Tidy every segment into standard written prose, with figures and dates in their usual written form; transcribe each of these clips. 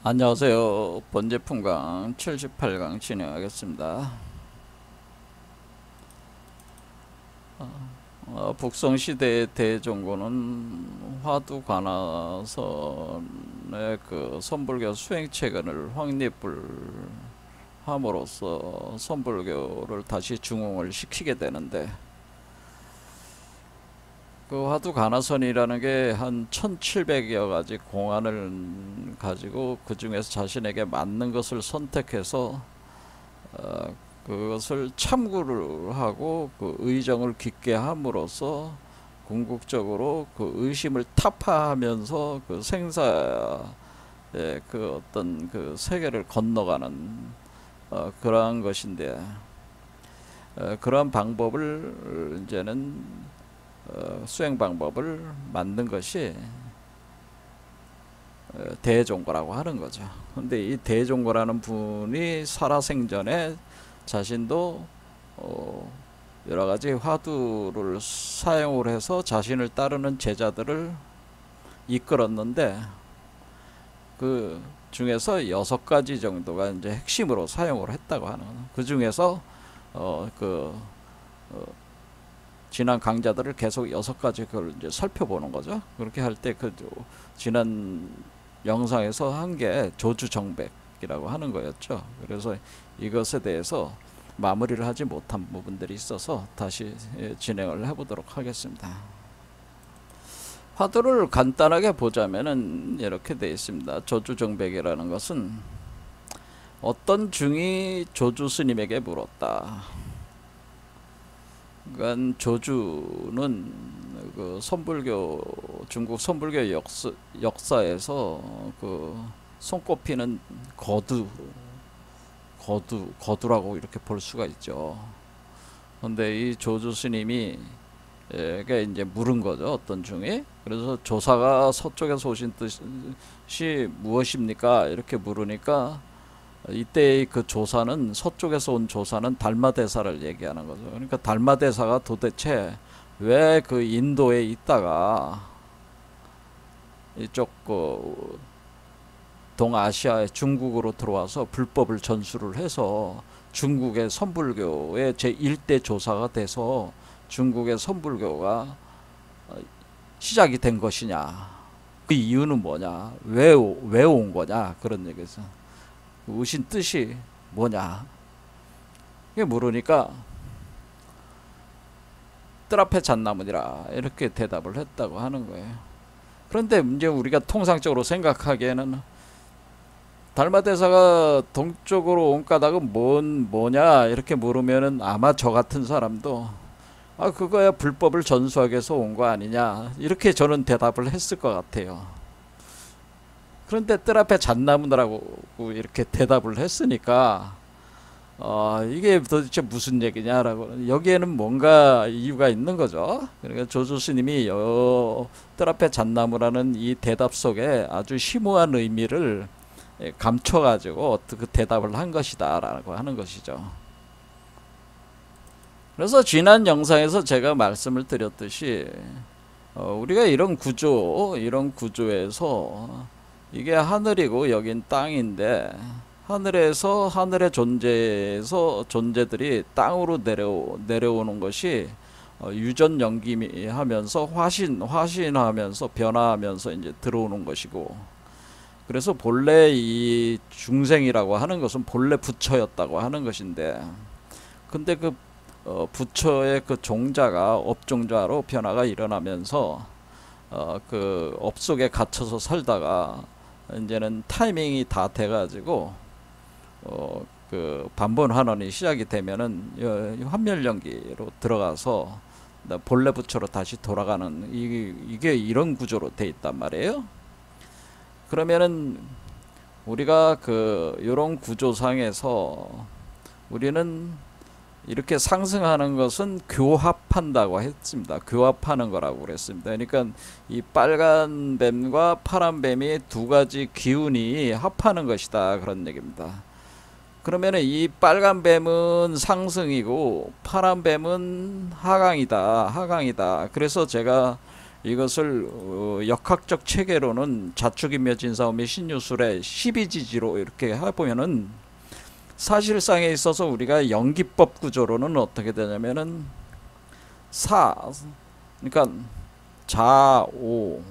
안녕하세요. 번제품강 78강 진행하겠습니다. 북성시대의 대종고는 화두관하선의 그 선불교 수행체계를 확립을 함으로써 선불교를 다시 중흥을 시키게 되는데, 그 화두관하선이라는 게 한 1700여 가지 공안을 가지고 그 중에서 자신에게 맞는 것을 선택해서 그것을 참고를 하고 그 의정을 깊게 함으로써 궁극적으로 그 의심을 타파하면서 그 생사의 그 어떤 그 세계를 건너가는 그러한 것인데, 그러한 방법을 이제는 수행 방법을 만든 것이 대종고라고 하는 거죠. 근데 이 대종고라는 분이 살아생전에 자신도 여러 가지 화두를 사용을 해서 자신을 따르는 제자들을 이끌었는데, 그 중에서 6가지 정도가 이제 핵심으로 사용을 했다고 하는 거예요. 그 중에서 지난 강좌들을 계속 6가지 그걸 이제 살펴보는 거죠. 그렇게 할 때 그 지난 영상에서 한 게 조주정백이라고 하는 거였죠. 그래서 이것에 대해서 마무리를 하지 못한 부분들이 있어서 다시 진행을 해보도록 하겠습니다. 화두를 간단하게 보자면은 이렇게 되어 있습니다. 조주정백이라는 것은 어떤 중이 조주 스님에게 물었다. 그러니까 조주는 그 선불교, 중국 선불교 역사에서 그 손꼽히는 거두라고 이렇게 볼 수가 있죠. 근데 이 조주 스님이 게 이제 물은 거죠, 어떤 중에. 그래서 조사가 서쪽에서 오신 뜻이 무엇입니까? 이렇게 물으니까 이때 그 조사는, 서쪽에서 온 조사는 달마대사를 얘기하는 거죠. 그러니까 달마대사가 도대체 왜 그 인도에 있다가 이쪽 그 동아시아의 중국으로 들어와서 불법을 전수를 해서 중국의 선불교의 제1대 조사가 돼서 중국의 선불교가 시작이 된 것이냐, 그 이유는 뭐냐, 왜 온 거냐, 그런 얘기죠. 오신 뜻이 뭐냐, 이게 물으니까 뜰 앞에 잣나무니라 이렇게 대답을 했다고 하는 거예요. 그런데 이제 우리가 통상적으로 생각하기에는 달마대사가 동쪽으로 온 까닭은 뭐냐 이렇게 물으면은 아마 저 같은 사람도 그거야 불법을 전수하기 위해서 온 거 아니냐, 이렇게 저는 대답을 했을 것 같아요. 그런데 뜰 앞에 잣나무라고 이렇게 대답을 했으니까 이게 도대체 무슨 얘기냐라고, 여기에는 뭔가 이유가 있는 거죠. 그러니까 조주 스님이 뜰 앞에 잣나무라는 이 대답 속에 아주 심오한 의미를 감춰가지고 그 대답을 한 것이다 라고 하는 것이죠. 그래서 지난 영상에서 제가 말씀을 드렸듯이 우리가 이런 구조에서 이게 하늘이고 여긴 땅인데, 하늘에서 하늘의 존재들이 땅으로 내려오는 것이 유전연기하면서 화신하면서 변화하면서 이제 들어오는 것이고, 그래서 본래 이 중생이라고 하는 것은 본래 부처였다고 하는 것인데, 근데 그 부처의 그 종자가 업종자로 변화가 일어나면서 그 업 속에 갇혀서 살다가 이제는 타이밍이 다 돼가지고 그 반본환원이 시작이 되면은 환멸연기로 들어가서 본래 부처로 다시 돌아가는, 이게 이런 구조로 돼 있단 말이에요. 그러면은 우리가 요런 구조상에서 우리는 이렇게 상승하는 것은 교합한다고 했습니다. 교합하는 거라고 그랬습니다. 그러니까 이 빨간 뱀과 파란 뱀이 두 가지 기운이 합하는 것이다, 그런 얘기입니다. 그러면 이 빨간 뱀은 상승이고 파란 뱀은 하강이다. 그래서 제가 이것을 역학적 체계로는 자축인묘 진사오미 신유술의 12지지로 이렇게 해보면은 사실상에 있어서 우리가 연기법 구조로는 어떻게 되냐면은 그러니까 자오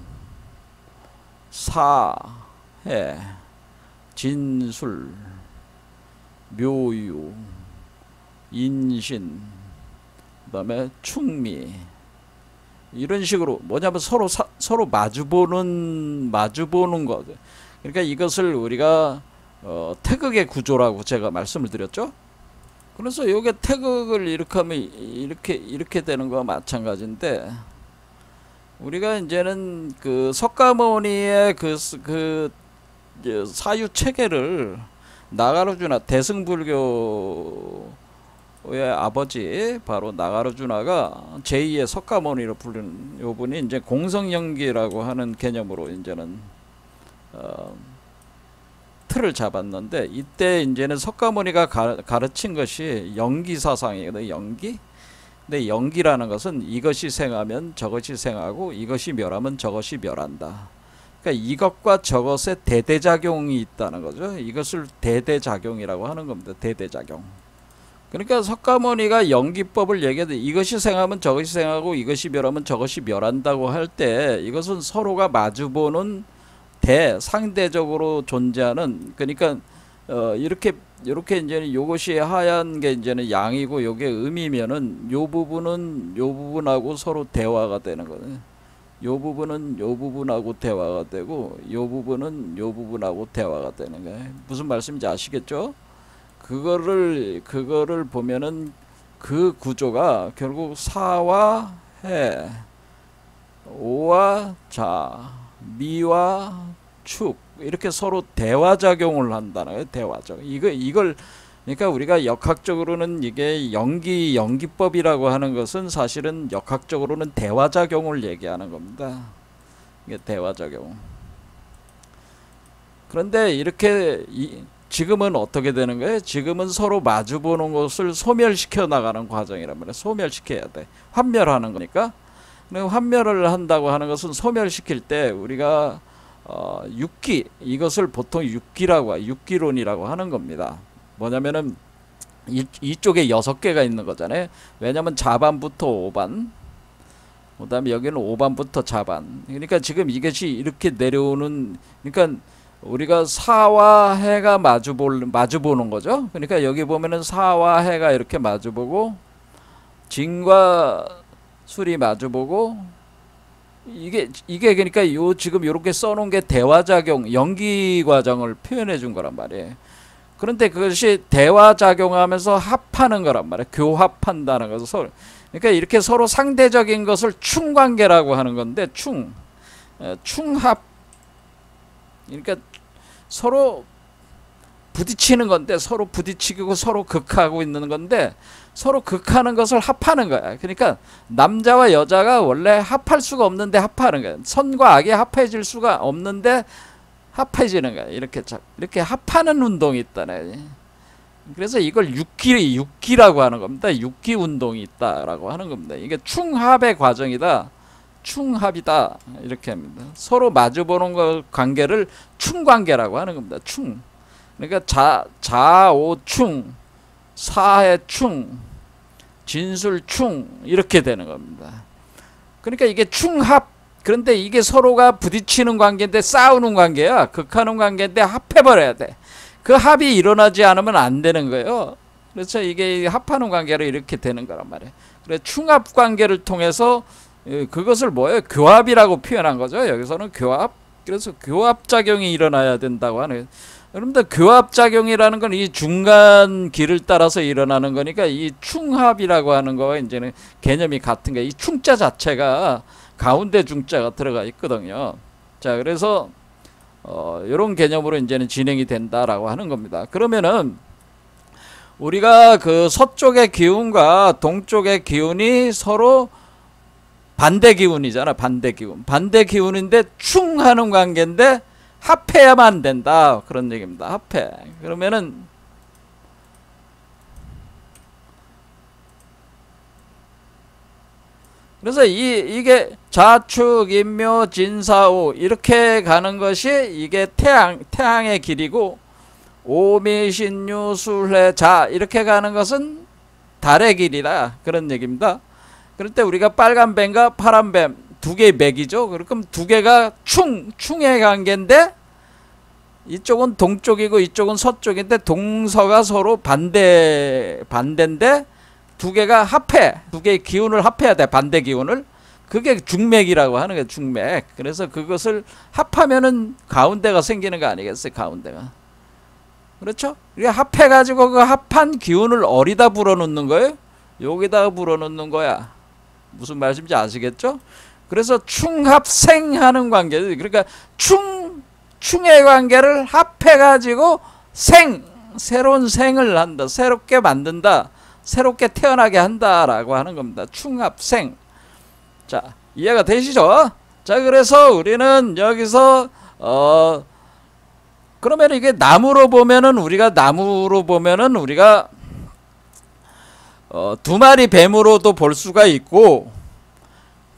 사해 진술 묘유 인신 그다음에 충미 이런 식으로 뭐냐면 서로 마주보는 거. 그러니까 이것을 우리가 태극의 구조라고 제가 말씀을 드렸죠. 그래서 요게 태극을 이렇게 하면 이렇게 되는 거와 마찬가지인데, 우리가 이제는 그 석가모니의 그 사유 체계를 나가르주나 대승불교의 아버지 바로 나가르주나가 제2의 석가모니로 부르는 요 분이 이제 공성연기라고 하는 개념으로 이제는 틀을 잡았는데, 이때 이제는 석가모니가 가르친 것이 연기 사상이거든요. 연기. 근데 연기라는 것은 이것이 생하면 저것이 생하고 이것이 멸하면 저것이 멸한다. 그러니까 이것과 저것의 대대작용이 있다는 거죠. 이것을 대대작용이라고 하는 겁니다. 대대작용. 그러니까 석가모니가 연기법을 얘기하되 이것이 생하면 저것이 생하고 이것이 멸하면 저것이 멸한다고 할 때, 이것은 서로가 마주보는 상대적으로 존재하는, 그러니까 이렇게 이제는 요것이 하얀 게 이제는 양이고 요게 음이면은 요 부분은 요 부분하고 서로 대화가 되는 거네. 요 부분은 요 부분하고 대화가 되고 요 부분은 요 부분하고 대화가 되는 거예요. 무슨 말씀인지 아시겠죠? 그거를 보면은 그 구조가 결국 사와 해, 오와 자, 미와 축 이렇게 서로 대화작용을 한다는 거예요. 대화적. 이걸 그러니까 우리가 역학적으로는 이게 연기법이라고 하는 것은 사실은 역학적으로는 대화작용을 얘기하는 겁니다. 이게 대화작용. 그런데 이렇게 지금은 어떻게 되는 거예요? 지금은 서로 마주보는 것을 소멸시켜 나가는 과정이란 말이에요. 소멸시켜야 돼. 환멸하는 거니까. 환멸을 한다고 하는 것은 소멸시킬 때 우리가 육기, 이것을 보통 육기라고, 육기론이라고 하는 겁니다. 뭐냐면은 이쪽에 6개가 있는 거잖아요. 왜냐면 자반부터 5반, 그 다음에 여기는 5반부터 자반. 그러니까 지금 이것이 이렇게 내려오는, 그러니까 우리가 사와 해가 마주보는 거죠. 그러니까 여기 보면은 사와 해가 이렇게 마주보고, 진과 술이 마주보고, 이게 그러니까 지금 이렇게 써놓은 게 대화작용, 연기 과정을 표현해 준 거란 말이에요. 그런데 그것이 대화작용하면서 합하는 거란 말이에요. 교합한다는 것을. 그러니까 이렇게 서로 상대적인 것을 충관계라고 하는 건데, 충합. 그러니까 서로 부딪히는 건데, 서로 부딪히고 서로 극하고 있는 건데, 서로 극하는 것을 합하는 거야. 그러니까 남자와 여자가 원래 합할 수가 없는데 합하는 거야. 선과 악이 합해질 수가 없는데 합해지는 거야. 이렇게 합하는 운동이 있다네. 그래서 이걸 육기라고 하는 겁니다. 육기 운동이 있다라고 하는 겁니다. 이게 충합의 과정이다. 충합이다. 이렇게 합니다. 서로 마주보는 관계를 충관계라고 하는 겁니다. 충. 그러니까 자오충, 사해충, 진술충 이렇게 되는 겁니다. 그러니까 이게 충합. 그런데 이게 서로가 부딪히는 관계인데 싸우는 관계야. 극하는 관계인데 합해버려야 돼. 그 합이 일어나지 않으면 안 되는 거예요. 그래서 이게 합하는 관계로 이렇게 되는 거란 말이에요. 그래서 충합 관계를 통해서 그것을 뭐예요? 교합이라고 표현한 거죠. 여기서는 교합. 그래서 교합작용이 일어나야 된다고 하는. 여러분들 교합작용이라는 건 이 중간 길을 따라서 일어나는 거니까 이 충합이라고 하는 거와 이제는 개념이 같은 거예요. 이 충자 자체가 가운데 중자가 들어가 있거든요. 자, 그래서 이런 개념으로 이제는 진행이 된다라고 하는 겁니다. 그러면은 우리가 그 서쪽의 기운과 동쪽의 기운이 서로 반대 기운이잖아. 반대 기운. 반대 기운인데 충하는 관계인데 합해야만 된다. 그런 얘기입니다. 합해. 그러면은 그래서 이게 자축, 인묘, 진사오 이렇게 가는 것이 이게 태양의 길이고, 오미, 신유, 술해, 자 이렇게 가는 것은 달의 길이다, 그런 얘기입니다. 그럴 때 우리가 빨간 뱀과 파란 뱀 두 개의 맥이죠. 그럼 두 개가 충의 관계인데, 이쪽은 동쪽이고 이쪽은 서쪽인데 동서가 서로 반대인데 두 개가 합해, 두 개의 기운을 합해야 돼, 반대 기운을. 그게 중맥이라고 하는 거예요, 중맥. 그래서 그것을 합하면은 가운데가 생기는 거 아니겠어요, 가운데가. 그렇죠? 이게 합해가지고 그 합한 기운을 어디다 불어넣는 거예요? 여기다가 불어넣는 거야. 무슨 말씀인지 아시겠죠? 그래서 충합생하는 관계. 그러니까 충의 관계를 합해가지고 새로운 생을 한다, 새롭게 만든다, 새롭게 태어나게 한다라고 하는 겁니다. 충합생. 자, 이해가 되시죠? 자, 그래서 우리는 여기서 그러면 이게 나무로 보면은 우리가 두 마리 뱀으로도 볼 수가 있고,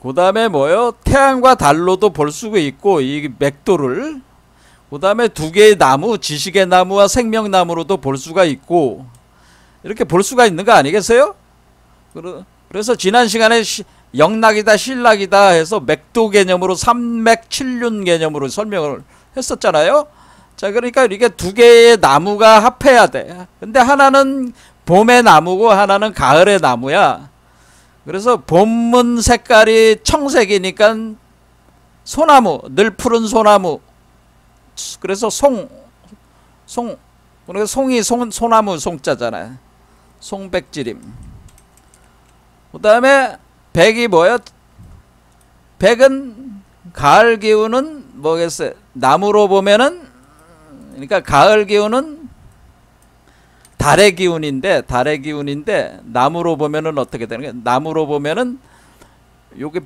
그 다음에 뭐요? 태양과 달로도 볼 수가 있고, 이 맥도를. 그 다음에 두 개의 나무, 지식의 나무와 생명나무로도 볼 수가 있고, 이렇게 볼 수가 있는 거 아니겠어요? 그래서 지난 시간에 영락이다 신락이다 해서 맥도 개념으로 삼맥칠륜 개념으로 설명을 했었잖아요. 자, 그러니까 이게 두 개의 나무가 합해야 돼. 근데 하나는 봄의 나무고 하나는 가을의 나무야. 그래서 봄은 색깔이 청색이니까 소나무, 늘 푸른 소나무. 그래서 그러니까 송이 소나무 송자잖아요. 송백지림. 그 다음에 백이 뭐야? 백은 가을 기운은 뭐겠어요? 나무로 보면은, 그러니까 가을 기운은 달의 기운인데 나무로 보면은 어떻게 되는 거야? 나무로 보면은 요게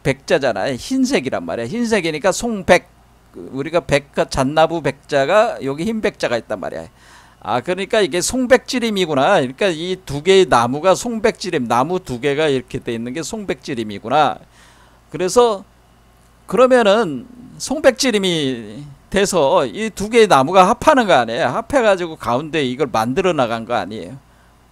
백자잖아요. 흰색이란 말이야. 흰색이니까 송백. 우리가 백과 잣나무 백자가 여기 흰 백자가 있단 말이야. 아, 그러니까 이게 송백지림이구나. 그러니까 이 두 개의 나무가 송백지림, 나무 두 개가 이렇게 돼 있는 게 송백지림이구나. 그래서 그러면은 송백지림이 돼서 이 두 개의 나무가 합하는 거 아니에요. 합해가지고 가운데 이걸 만들어 나간 거 아니에요.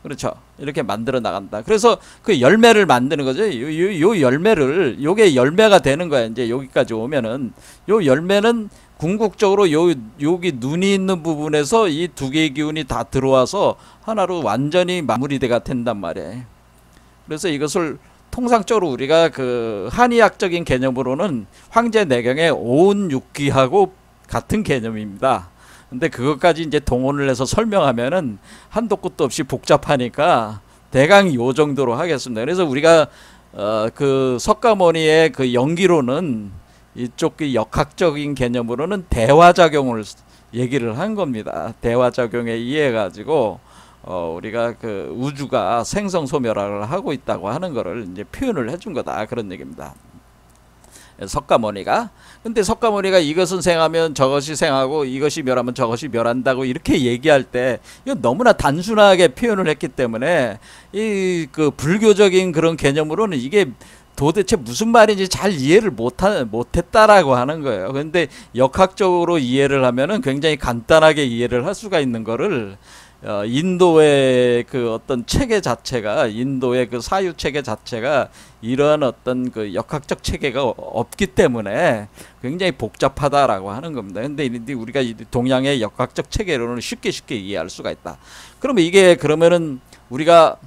그렇죠? 이렇게 만들어 나간다. 그래서 그 열매를 만드는 거죠. 요 열매를, 요게 열매가 되는 거야. 이제 여기까지 오면은 요 열매는 궁극적으로 여기 눈이 있는 부분에서 이 두 개의 기운이 다 들어와서 하나로 완전히 마무리가 된단 말이에요. 그래서 이것을 통상적으로 우리가 그 한의학적인 개념으로는 황제내경의 오운육기하고 같은 개념입니다. 근데 그것까지 이제 동원을 해서 설명하면은 한도 끝도 없이 복잡하니까 대강 요 정도로 하겠습니다. 그래서 우리가 그 석가모니의 그 연기로는 이쪽 그 역학적인 개념으로는 대화작용을 얘기를 한 겁니다. 대화작용에 의해 가지고 우리가 그 우주가 생성소멸을 하고 있다고 하는 거를 이제 표현을 해준 거다, 그런 얘기입니다. 석가모니가. 근데 석가모니가 이것은 생하면 저것이 생하고 이것이 멸하면 저것이 멸한다고 이렇게 얘기할 때 이거 너무나 단순하게 표현을 했기 때문에 이 그 불교적인 그런 개념으로는 이게 도대체 무슨 말인지 잘 이해를 못했다라고 하는 거예요. 근데 역학적으로 이해를 하면은 굉장히 간단하게 이해를 할 수가 있는 거를 인도의 그 어떤 체계 자체가, 인도의 그 사유 체계 자체가 이러한 어떤 그 역학적 체계가 없기 때문에 굉장히 복잡하다라고 하는 겁니다. 근데 우리가 동양의 역학적 체계로는 쉽게 이해할 수가 있다. 그러면 이게 그러면은 우리가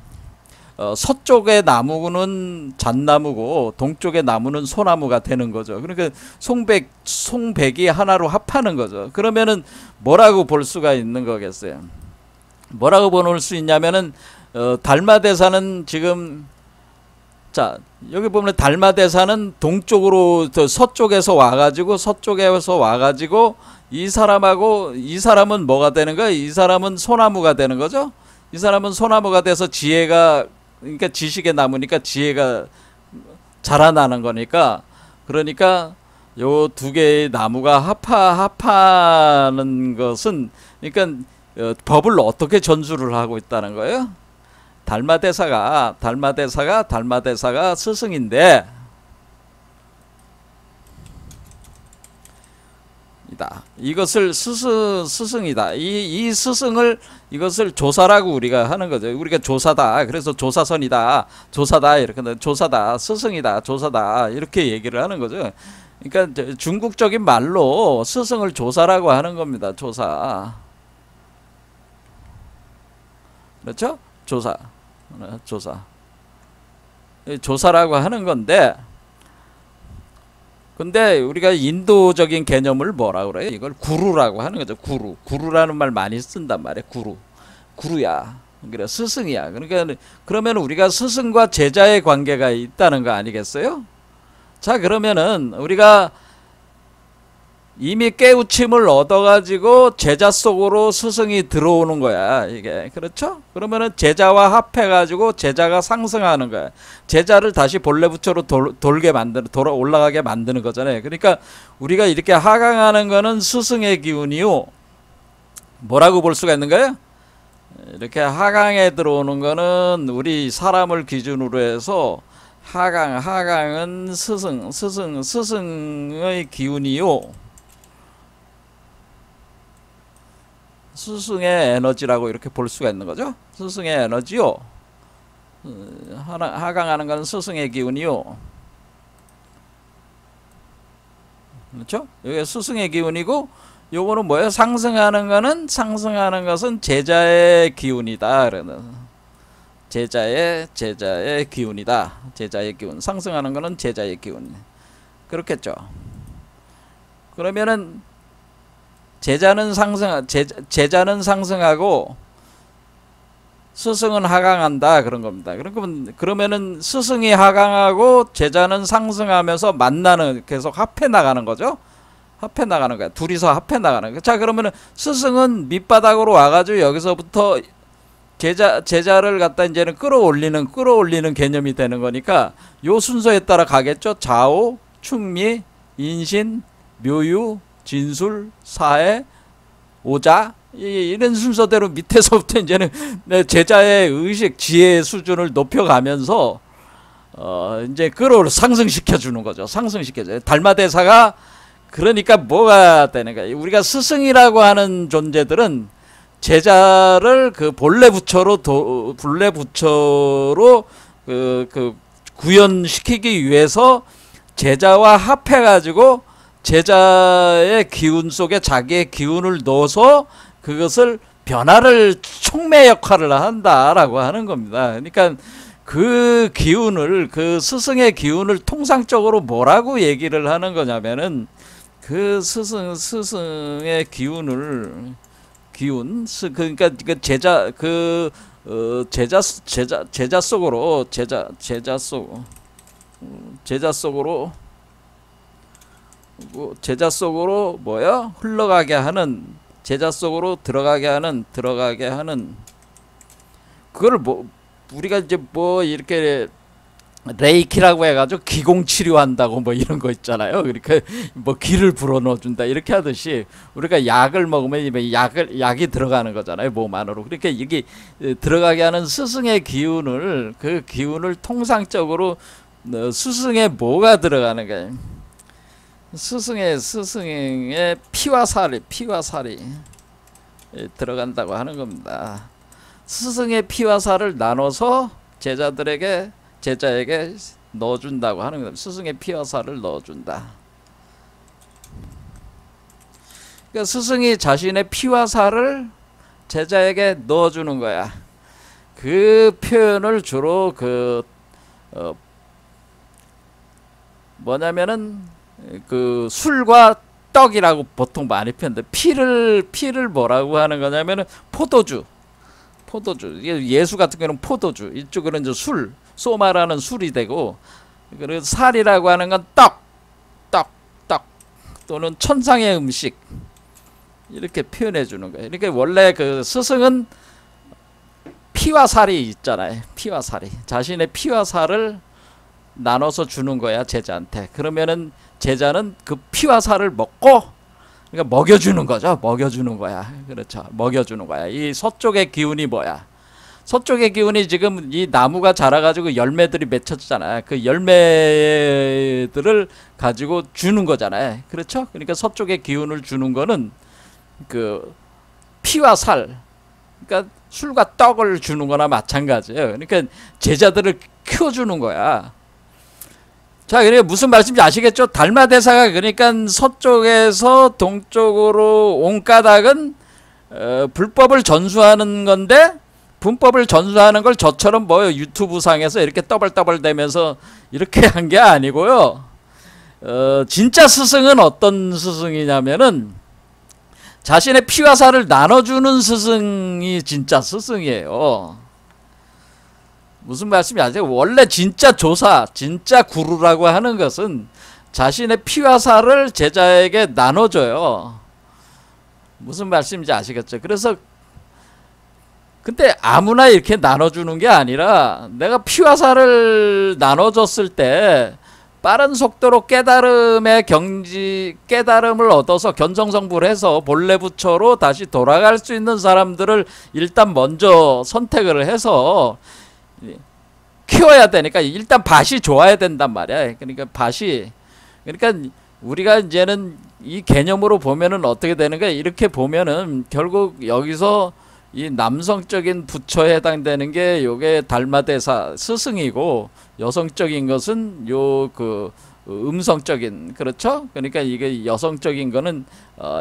서쪽의 나무는 잣나무고 동쪽의 나무는 소나무가 되는 거죠. 그러니까 송백이 하나로 합하는 거죠. 그러면은 뭐라고 볼 수가 있는 거겠어요? 뭐라고 볼 수 있냐면은 달마대사는 지금, 자 여기 보면 달마대사는 동쪽으로 서쪽에서 와가지고 이 사람은 뭐가 되는 거야? 이 사람은 소나무가 되는 거죠. 이 사람은 소나무가 돼서 지혜가, 그러니까 지식의 나무니까 지혜가 자라나는 거니까, 그러니까 요 두 개의 나무가 합하는 것은, 그러니까 법을 어떻게 전수를 하고 있다는 거예요? 달마대사가 스승인데 이것을 스승이다. 이 스승을 이것을 조사라고 우리가 하는 거죠. 우리가 조사다. 그래서 조사선이다. 조사다. 이렇게 조사다. 스승이다. 조사다. 이렇게 얘기를 하는 거죠. 그러니까 중국적인 말로 스승을 조사라고 하는 겁니다. 조사. 그렇죠? 조사. 조사라고 하는 건데, 근데 우리가 인도적인 개념을 뭐라 그래요? 이걸 구루라고 하는 거죠. 구루라는 말 많이 쓴단 말이에요. 구루야. 그래, 스승이야. 그러니까 그러면 우리가 스승과 제자의 관계가 있다는 거 아니겠어요? 자, 그러면은 우리가 이미 깨우침을 얻어가지고 제자 속으로 스승이 들어오는 거야. 이게 그렇죠? 그러면은 제자와 합해가지고 제자가 상승하는 거야. 제자를 다시 본래 부처로 올라가게 만드는 거잖아요. 그러니까 우리가 이렇게 하강하는 거는 스승의 기운이요. 뭐라고 볼 수가 있는 거예요? 이렇게 하강에 들어오는 거는 우리 사람을 기준으로 해서 하강은 스승의 기운이요. 스승의 에너지라고 이렇게 볼 수가 있는 거죠. 스승의 에너지요. 하강하는 것은 스승의 기운이요. 그렇죠? 이게 스승의 기운이고, 요거는 뭐예요? 상승하는 것은 제자의 기운이다. 그러는 제자의 기운이다. 제자의 기운. 상승하는 것은 제자의 기운. 그렇겠죠. 그러면은 제자는 상승하고 스승은 하강한다 그런 겁니다. 그러면은 스승이 하강하고 제자는 상승하면서 만나는, 계속 합해 나가는 거죠. 합해 나가는 거야. 둘이서 합해 나가는 거야. 자, 그러면은 스승은 밑바닥으로 와가지고 여기서부터 제자를 갖다 이제는 끌어올리는 개념이 되는 거니까 요 순서에 따라 가겠죠. 좌우, 충미, 인신, 묘유, 진술, 사해, 오자, 이런 순서대로 밑에서부터 이제는 제자의 의식, 지혜의 수준을 높여가면서 이제 상승시켜 주는 거죠. 상승시켜줘요. 달마대사가 그러니까 뭐가 되는 거야? 우리가 스승이라고 하는 존재들은 제자를 그 본래 부처로 구현시키기 위해서 제자와 합해가지고 제자의 기운 속에 자기의 기운을 넣어서 그것을 변화를 촉매 역할을 한다라고 하는 겁니다. 그러니까 그 기운을, 그 스승의 기운을 통상적으로 뭐라고 얘기를 하는 거냐면은 그 스승의 그러니까 그 제자 속으로 뭐야? 흘러가게 하는, 제자 속으로 들어가게 하는 그거를 우리가 이제 이렇게 레이키라고 해가지고 기공 치료한다고 이런 거 있잖아요. 그러니까 기를 불어 넣어준다 이렇게 하듯이 우리가 약을 먹으면 약이 들어가는 거잖아요. 몸 안으로. 그러니까 이게 들어가게 하는 스승의 기운을, 그 기운을 통상적으로 스승의 뭐가 들어가는 거예요? 스승의 피와 살이 들어간다고 하는 겁니다. 스승의 피와 살을 나눠서 제자에게 넣어준다고 하는 겁니다. 스승의 피와 살을 넣어준다. 그러니까 스승이 자신의 피와 살을 제자에게 넣어주는 거야. 그 표현을 주로 뭐냐면은 그 술과 떡이라고 보통 많이 표현돼. 피를 뭐라고 하는 거냐면은 포도주. 예수 같은 경우는 포도주. 이쪽으로는 이제 술, 소마라는 술이 되고, 그리고 살이라고 하는 건 떡 또는 천상의 음식 이렇게 표현해 주는 거예요. 그러니까 원래 그 스승은 피와 살이 있잖아요. 피와 살이 자신의 피와 살을 나눠서 주는 거야 제자한테. 그러면은 제자는 그 피와 살을 먹고, 그러니까 먹여주는 거죠. 먹여주는 거야. 그렇죠. 먹여주는 거야. 이 서쪽의 기운이 뭐야? 서쪽의 기운이 지금 이 나무가 자라가지고 열매들이 맺혔잖아요. 그 열매들을 가지고 주는 거잖아요. 그렇죠? 그러니까 서쪽의 기운을 주는 거는 그 피와 살, 그러니까 술과 떡을 주는 거나 마찬가지예요. 그러니까 제자들을 키워주는 거야. 자, 그러니까 무슨 말씀인지 아시겠죠? 달마대사가 그러니까 서쪽에서 동쪽으로 온 까닭은 불법을 전수하는 건데, 분법을 전수하는 걸 저처럼 뭐 유튜브 상에서 이렇게 떠벌떠벌대면서 이렇게 한 게 아니고요. 진짜 스승은 어떤 스승이냐면은 자신의 피와 살을 나눠주는 스승이 진짜 스승이에요. 무슨 말씀이 아세요? 원래 진짜 조사, 진짜 구루라고 하는 것은 자신의 피와 살을 제자에게 나눠줘요. 무슨 말씀인지 아시겠죠? 그래서 근데 아무나 이렇게 나눠주는 게 아니라 내가 피와 살을 나눠줬을 때 빠른 속도로 깨달음을 얻어서 견성성불 해서 본래 부처로 다시 돌아갈 수 있는 사람들을 일단 먼저 선택을 해서 키워야 되니까 일단 밭이 좋아야 된단 말이야. 그러니까 우리가 이제는 이 개념으로 보면은 어떻게 되는 거야? 이렇게 보면은 결국 여기서 이 남성적인 부처에 해당되는 게 요게 달마대사 스승이고, 여성적인 것은 요 그 음성적인, 그렇죠? 그러니까 이게 여성적인 거는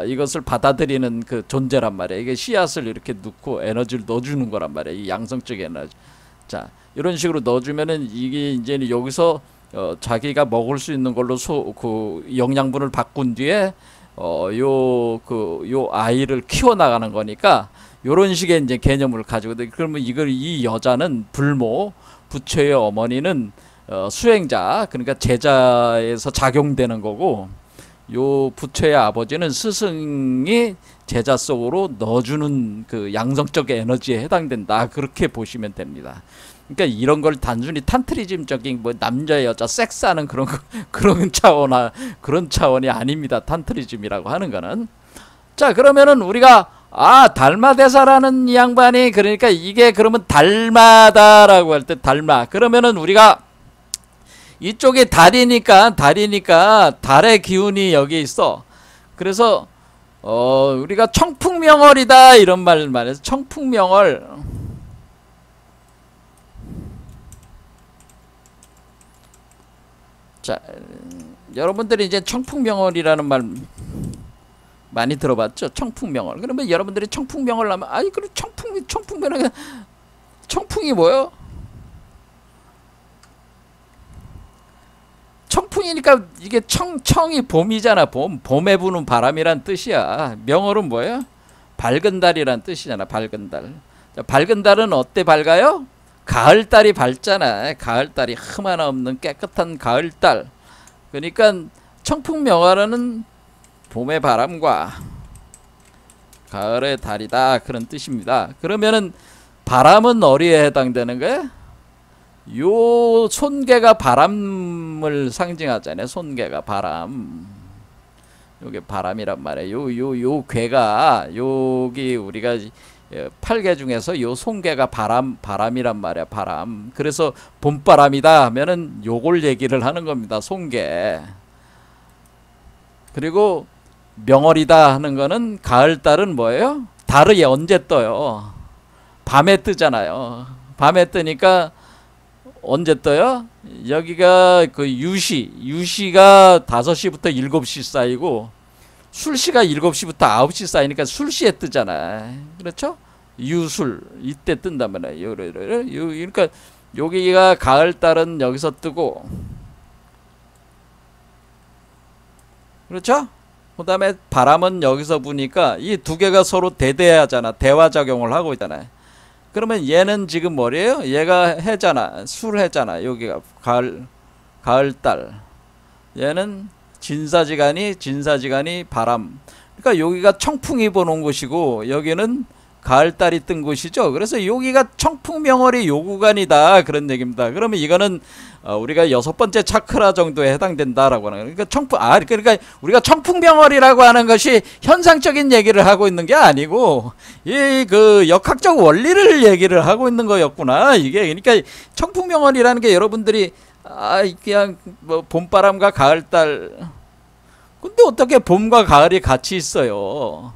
이것을 받아들이는 그 존재란 말이에요. 이게 씨앗을 이렇게 넣고 에너지를 넣어주는 거란 말이에요. 이 양성적인 에너지. 자, 이런 식으로 넣어주면은 이게 이제 여기서 자기가 먹을 수 있는 걸로 그 영양분을 바꾼 뒤에 요 아이를 키워나가는 거니까, 요런 식의 이제 개념을 가지고, 그러면 이 여자는 불모, 부처의 어머니는 수행자, 그러니까 제자에서 작용되는 거고, 요 부처의 아버지는 스승이 제자 속으로 넣어주는 그 양성적 에너지에 해당된다. 그렇게 보시면 됩니다. 그러니까 이런 걸 단순히 탄트리즘적인 뭐 남자 여자 섹스하는 그런 차원이 아닙니다. 탄트리즘이라고 하는 거는. 자, 그러면은 우리가 달마대사라는 이 양반이, 그러니까 이게 그러면 달마다라고 할 때 달마, 그러면은 우리가 이쪽에 달이니까 달의 기운이 여기 있어. 그래서 우리가 청풍명월이다 이런 말 말해서 청풍명월. 자, 여러분들이 이제 청풍명월이라는 말 많이 들어봤죠? 청풍명월. 그러면 여러분들이 청풍명월 하면 그럼 청풍명월, 청풍이 뭐예요? 청풍이니까 이게 청이 봄이잖아. 봄에 부는 바람이란 뜻이야. 명월은 뭐예요? 밝은 달이란 뜻이잖아. 밝은 달. 자, 밝은 달은 어때 밝아요? 가을달이 밝잖아. 가을달이 흠 하나 없는 깨끗한 가을달. 그러니까 청풍명월은 봄의 바람과 가을의 달이다, 그런 뜻입니다. 그러면은 바람은 어디에 해당되는 거야? 요 손개가 바람을 상징하잖아요. 손개가 바람. 요게 바람이란 말이에요. 요 괴가, 여기 우리가 8개 중에서 요 손개가 바람이란 말이야. 바람. 그래서 봄바람이다 하면은 요걸 얘기를 하는 겁니다. 손개. 그리고 명월이다 하는 거는, 가을달은 뭐예요? 달이 언제 떠요? 밤에 뜨잖아요. 밤에 뜨니까 언제 떠요? 여기가 그 유시가 5시부터 7시 사이고, 술시가 7시부터 9시 사이니까 술시에 뜨잖아. 그렇죠? 유술, 이때 뜬단 말이에요. 그러니까 여기가 가을달은 여기서 뜨고, 그렇죠? 그 다음에 바람은 여기서 부니까 이 두 개가 서로 대대하잖아. 대화작용을 하고 있잖아요. 그러면 얘는 지금 뭐래요? 얘가 해잖아. 술해잖아. 여기가 가을달. 얘는 진사지간이 바람. 그러니까 여기가 청풍이 부는 곳이고, 여기는 가을달이 뜬 곳이죠. 그래서 여기가 청풍명월이 요 구간이다 그런 얘기입니다. 그러면 이거는 우리가 6번째 차크라 정도에 해당된다라고 하는 거예요. 그러니까 그러니까 우리가 청풍명월이라고 하는 것이 현상적인 얘기를 하고 있는 게 아니고 이 그 역학적 원리를 얘기를 하고 있는 거였구나. 이게 그러니까 청풍명월이라는 게 여러분들이 그냥 뭐 봄바람과 가을달, 근데 어떻게 봄과 가을이 같이 있어요?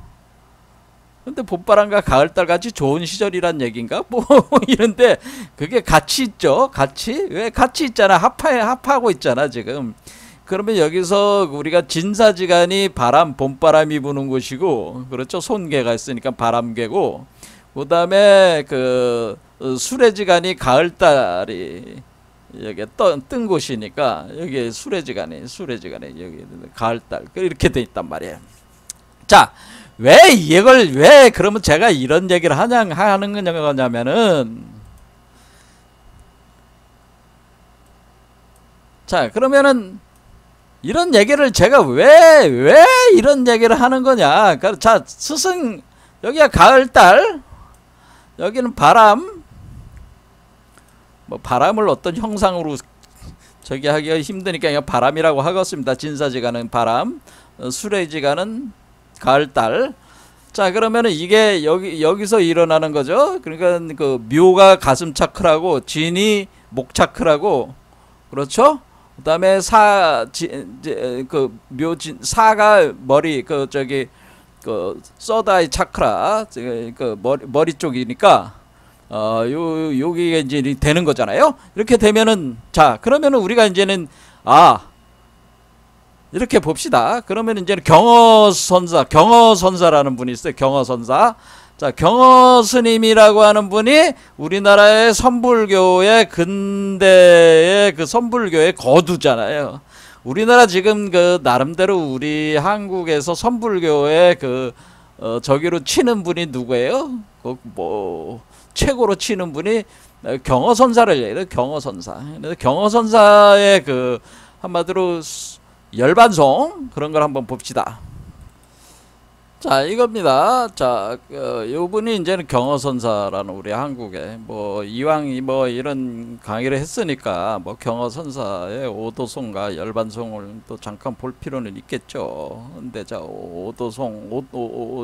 근데 봄바람과 가을달 같이 좋은 시절이란 얘기인가? 뭐 이런데 그게 같이 있죠. 같이? 왜 같이 있잖아. 합하고 있잖아 지금. 그러면 여기서 우리가 진사지간이 봄바람이 부는 곳이고, 그렇죠. 손괴가 있으니까 바람괴고, 그 다음에 그 수레지간이 가을달이 여기 뜬 곳이니까 여기 수레지간이 여기 가을달 이렇게 돼 있단 말이에요. 자, 왜 이걸 왜 그러면 제가 이런 얘기를 하는 거냐면은, 자 그러면은 이런 얘기를 제가 왜 이런 얘기를 하는 거냐? 자, 스승 여기가 가을달, 여기는 바람. 뭐 바람을 어떤 형상으로 저기 하기가 힘드니까 그냥 바람이라고 하겠습니다. 진사지간은 바람, 수레지간은 가을달. 자 그러면은 이게 여기서 일어나는 거죠. 그러니까 그 묘가 가슴 차크라고, 진이 목 차크라고, 그렇죠. 그 다음에 사가 머리 그 서다이 차크라, 그 머리 쪽이니까 여기가 이제 되는 거잖아요. 이렇게 되면은, 자 그러면은 우리가 이제는 이렇게 봅시다. 그러면 이제는 경허선사라는 분이 있어요. 경허선사. 자, 경허스님이라고 하는 분이 우리나라의 선불교의 근대의 그 선불교의 거두잖아요. 우리나라 지금 그 나름대로 우리 한국에서 선불교의 그 저기로 치는 분이 누구예요? 뭐 최고로 치는 분이 경허선사를 얘기해요. 경허선사. 경허선사의 그 한마디로 열반송 그런 걸 한번 봅시다. 자 이겁니다. 자 요분이 이제는 경허선사라는 우리 한국에 뭐 이왕 뭐 이런 강의를 했으니까 뭐 경허선사의 오도송과 열반송을 또 잠깐 볼 필요는 있겠죠. 근데 자 오도송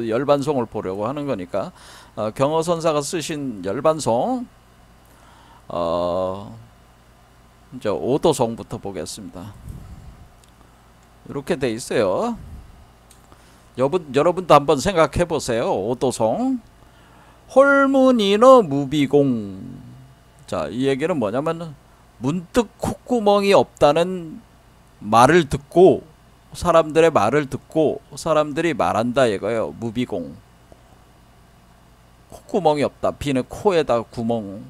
열반송을 보려고 하는 거니까 경허선사가 쓰신 열반송 이제 오도송부터 보겠습니다. 이렇게 돼 있어요. 여러분도 한번 생각해 보세요. 오도송 홀문인어 무비공. 자, 이 얘기는 뭐냐면 문득 콧구멍이 없다는 말을 듣고, 사람들의 말을 듣고 사람들이 말한다 이거예요. 무비공. 콧구멍이 없다. 비는 코에다 구멍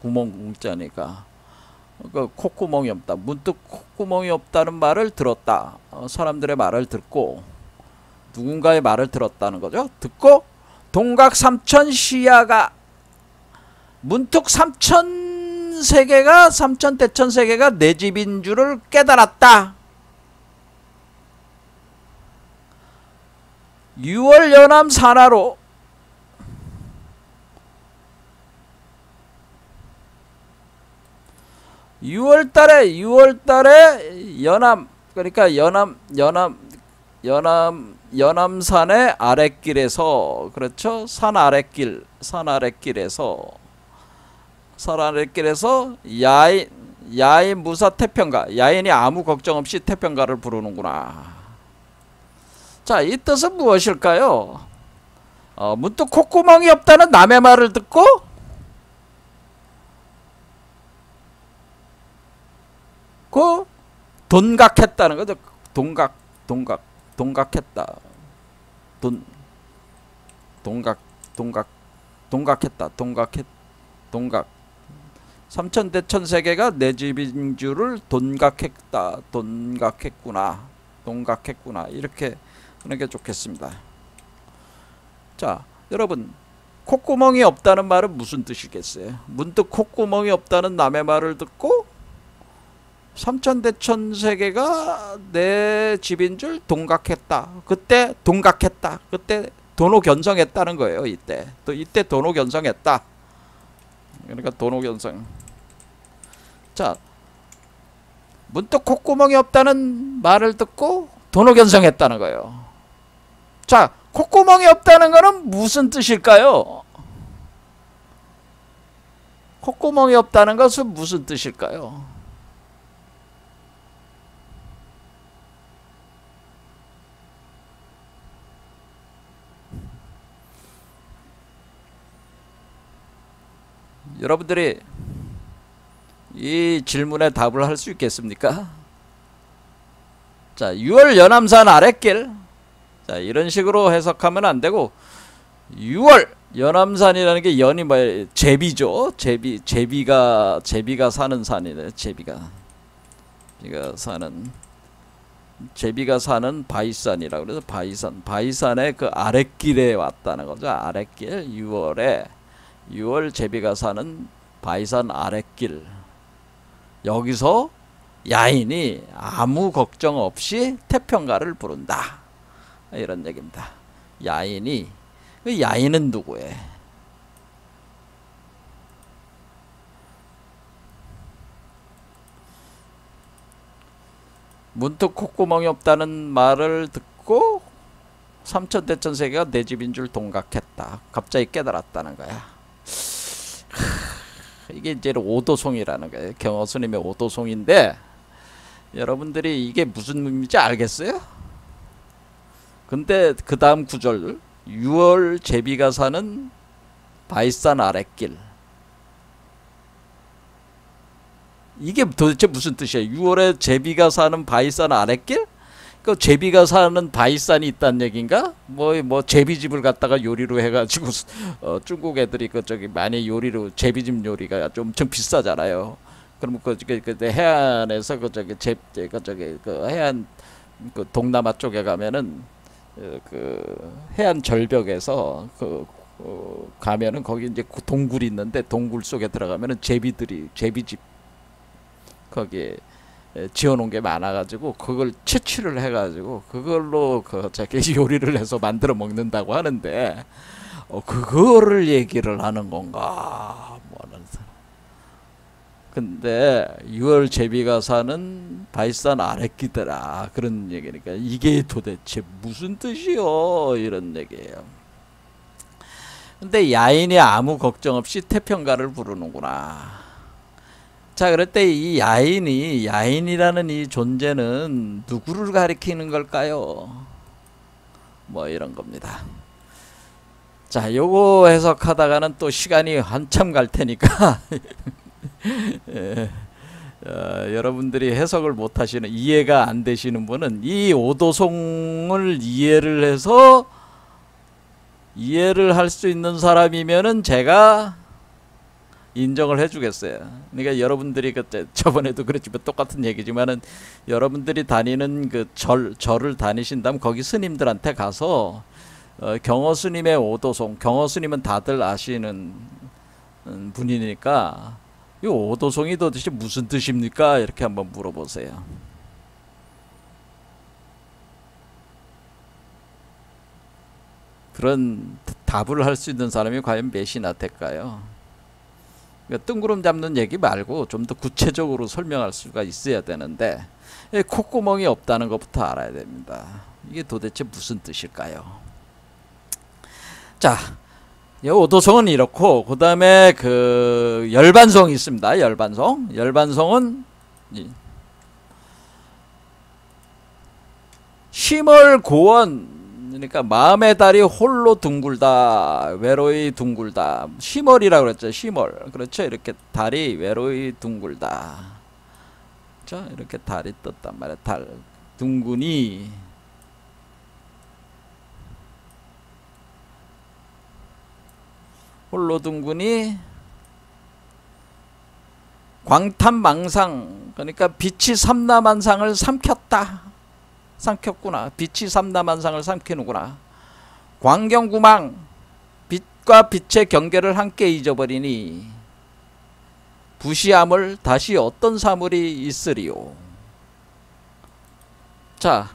공자니까. 그 콧구멍이 없다. 문득 콧구멍이 없다는 말을 들었다. 사람들의 말을 듣고 누군가의 말을 들었다는 거죠. 듣고 동각 삼천 시야가 문득 삼천대천세계가 내 집인 줄을 깨달았다. 6월 연암 산하로 (6월달에) 연암, 그러니까 연암산의 아랫길에서, 그렇죠? 산 아랫길에서 야인 무사 태평가, 야인이 아무 걱정 없이 태평가를 부르는구나. 자, 이 뜻은 무엇일까요? 문득 콧구멍이 없다는 남의 말을 듣고 돈각했다는 거죠. 돈각했다. 동각. 삼천대천세계가 내 집인 줄을 돈각했구나. 이렇게 하는 게 좋겠습니다. 자, 여러분, 콧구멍이 없다는 말은 무슨 뜻이겠어요? 문득 콧구멍이 없다는 남의 말을 듣고 삼천대천세계가 내 집인 줄 동각했다. 그때 도노견성했다는 거예요. 이때 또 이때 도노견성했다. 그러니까 도노견성. 자, 문득 콧구멍이 없다는 말을 듣고 도노견성했다는 거예요. 자, 콧구멍이 없다는 거는 무슨 뜻일까요? 콧구멍이 없다는 것은 무슨 뜻일까요? 여러분들이 이 질문에 답을 할 수 있겠습니까? 자, 6월 연암산 아랫길. 자, 이런 식으로 해석하면 안 되고, 6월 연암산이라는 게 연이 뭐 제비죠. 제비가 사는 산이네. 제비가 사는 바위산이라고 그래서 바위산의 그 아랫길에 왔다는 거죠. 아랫길. 6월 제비가 사는 바위산 아랫길. 여기서 야인이 아무 걱정 없이 태평가를 부른다. 이런 얘기입니다. 야인이, 그 야인은 누구예요? 문득 콧구멍이 없다는 말을 듣고 삼천대천세계가 내 집인 줄 동각했다. 갑자기 깨달았다는 거야. 이게 이제 오도송이라는 거예요. 경어스님의 오도송인데, 여러분들이 이게 무슨 의미인지 알겠어요? 근데 그 다음 구절, 6월 제비가 사는 바위산 아랫길, 이게 도대체 무슨 뜻이에요? 6월에 제비가 사는 바위산 아랫길? 그 제비가 사는 바위산이 있다는 얘기인가? 뭐 제비집을 갖다가 요리로 해가지고 중국 애들이 그 저기 많이 요리로 제비집 요리가 좀 엄청 비싸잖아요. 그러면 그 해안에서 그 해안 그 동남아 쪽에 가면은 그 해안 절벽에서 가면은 거기 이제 동굴이 있는데 동굴 속에 들어가면은 제비집 거기에 지어놓은 게 많아가지고 그걸 채취를 해가지고 그걸로 요리를 해서 만들어 먹는다고 하는데 그거를 얘기를 하는 건가 뭐는. 근데 6월 제비가 사는 바위산 아랫길이더라 그런 얘기니까 이게 도대체 무슨 뜻이요 이런 얘기예요. 근데 야인이 아무 걱정 없이 태평가를 부르는구나. 자, 그럴 때 이 야인이라는 이 존재는 누구를 가리키는 걸까요? 뭐 이런 겁니다. 자, 요거 해석하다가는 또 시간이 한참 갈 테니까 예, 여러분들이 해석을 못 하시는, 이해가 안 되시는 분은 이 오도송을 이해를 할 수 있는 사람이면은 제가 인정을 해주겠어요. 그러니까 여러분들이 그때 저번에도 그랬지만 똑같은 얘기지만은 여러분들이 다니는 그 절을 다니신다면 거기 스님들한테 가서 경어 스님의 오도송, 경어 스님은 다들 아시는 분이니까 이 오도송이 도대체 무슨 뜻입니까? 이렇게 한번 물어보세요. 그런 답을 할 수 있는 사람이 과연 몇이나 될까요? 그러니까 뜬구름 잡는 얘기 말고 좀 더 구체적으로 설명할 수가 있어야 되는데 콧구멍이 없다는 것부터 알아야 됩니다. 이게 도대체 무슨 뜻일까요? 자, 오도송은 이렇고 그 다음에 그 열반송이 있습니다. 열반송은 심얼고원, 그러니까 마음의 달이 홀로 둥글다, 외로이 둥글다. 심얼이라고 그랬죠. 심얼. 그렇죠. 이렇게 달이 외로이 둥글다. 자, 이렇게 달이 떴단 말이야. 달 둥근이 홀로 둥근이 광탄망상, 그러니까 빛이 삼라만상을 삼켰구나. 빛이 삼라만상을 삼키는구나. 광경구망, 빛과 빛의 경계를 함께 잊어버리니 부시함을 다시 어떤 사물이 있으리요. 자,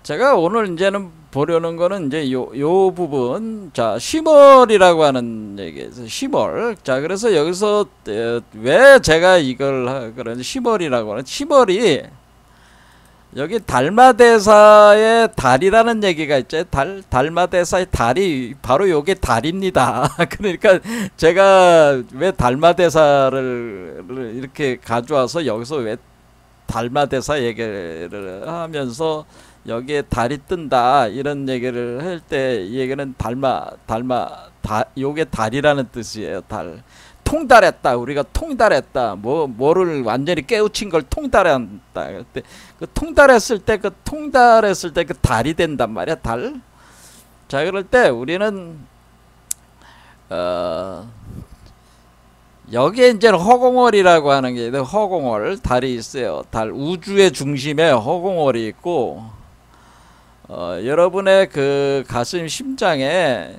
제가 오늘 이제는 보려는 거는 이제 요 부분, 자, 심월이라고 하는 얘기에서 심월. 자, 그래서 여기서 왜 제가 이걸 그런 심월이라고 하는, 심월이 여기 달마대사의 달이라는 얘기가 있죠. 달마대사의 달이 바로 요게 달입니다. 그러니까 제가 왜 달마대사를 이렇게 가져와서 여기서 왜 달마대사 얘기를 하면서 여기에 달이 뜬다 이런 얘기를 할 때 이 얘기는 요게 달이라는 뜻이에요. 달. 통달했다. 우리가 통달했다. 뭐를 완전히 깨우친 걸 통달한다. 그때 그 통달했을 때 그 달이 된단 말이야. 달. 자, 그럴 때 우리는 여기에 이제 허공월이라고 하는 게 있는데, 허공월 달이 있어요. 달, 우주의 중심에 허공월이 있고, 여러분의 그 가슴 심장에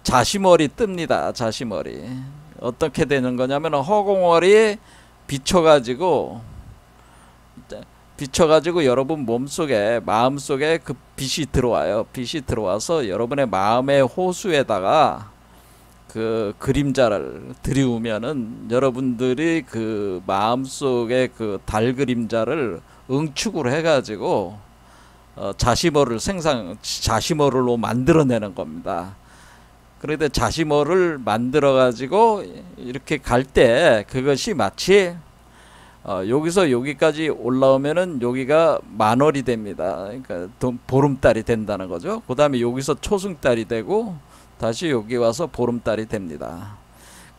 자시머리 뜹니다. 자시머리. 어떻게 되는 거냐면 허공월이 비춰가지고 여러분 몸속에, 마음속에 그 빛이 들어와요. 빛이 들어와서 여러분의 마음의 호수에다가 그 그림자를 들이우면은 여러분들이 그 마음속에 그 달 그림자를 응축을 해가지고 자시머리로 만들어내는 겁니다. 그런데 자시머를 만들어 가지고 이렇게 갈 때 그것이 마치 여기서 여기까지 올라오면은 여기가 만월이 됩니다. 그러니까 보름달이 된다는 거죠. 그 다음에 여기서 초승달이 되고 다시 여기 와서 보름달이 됩니다.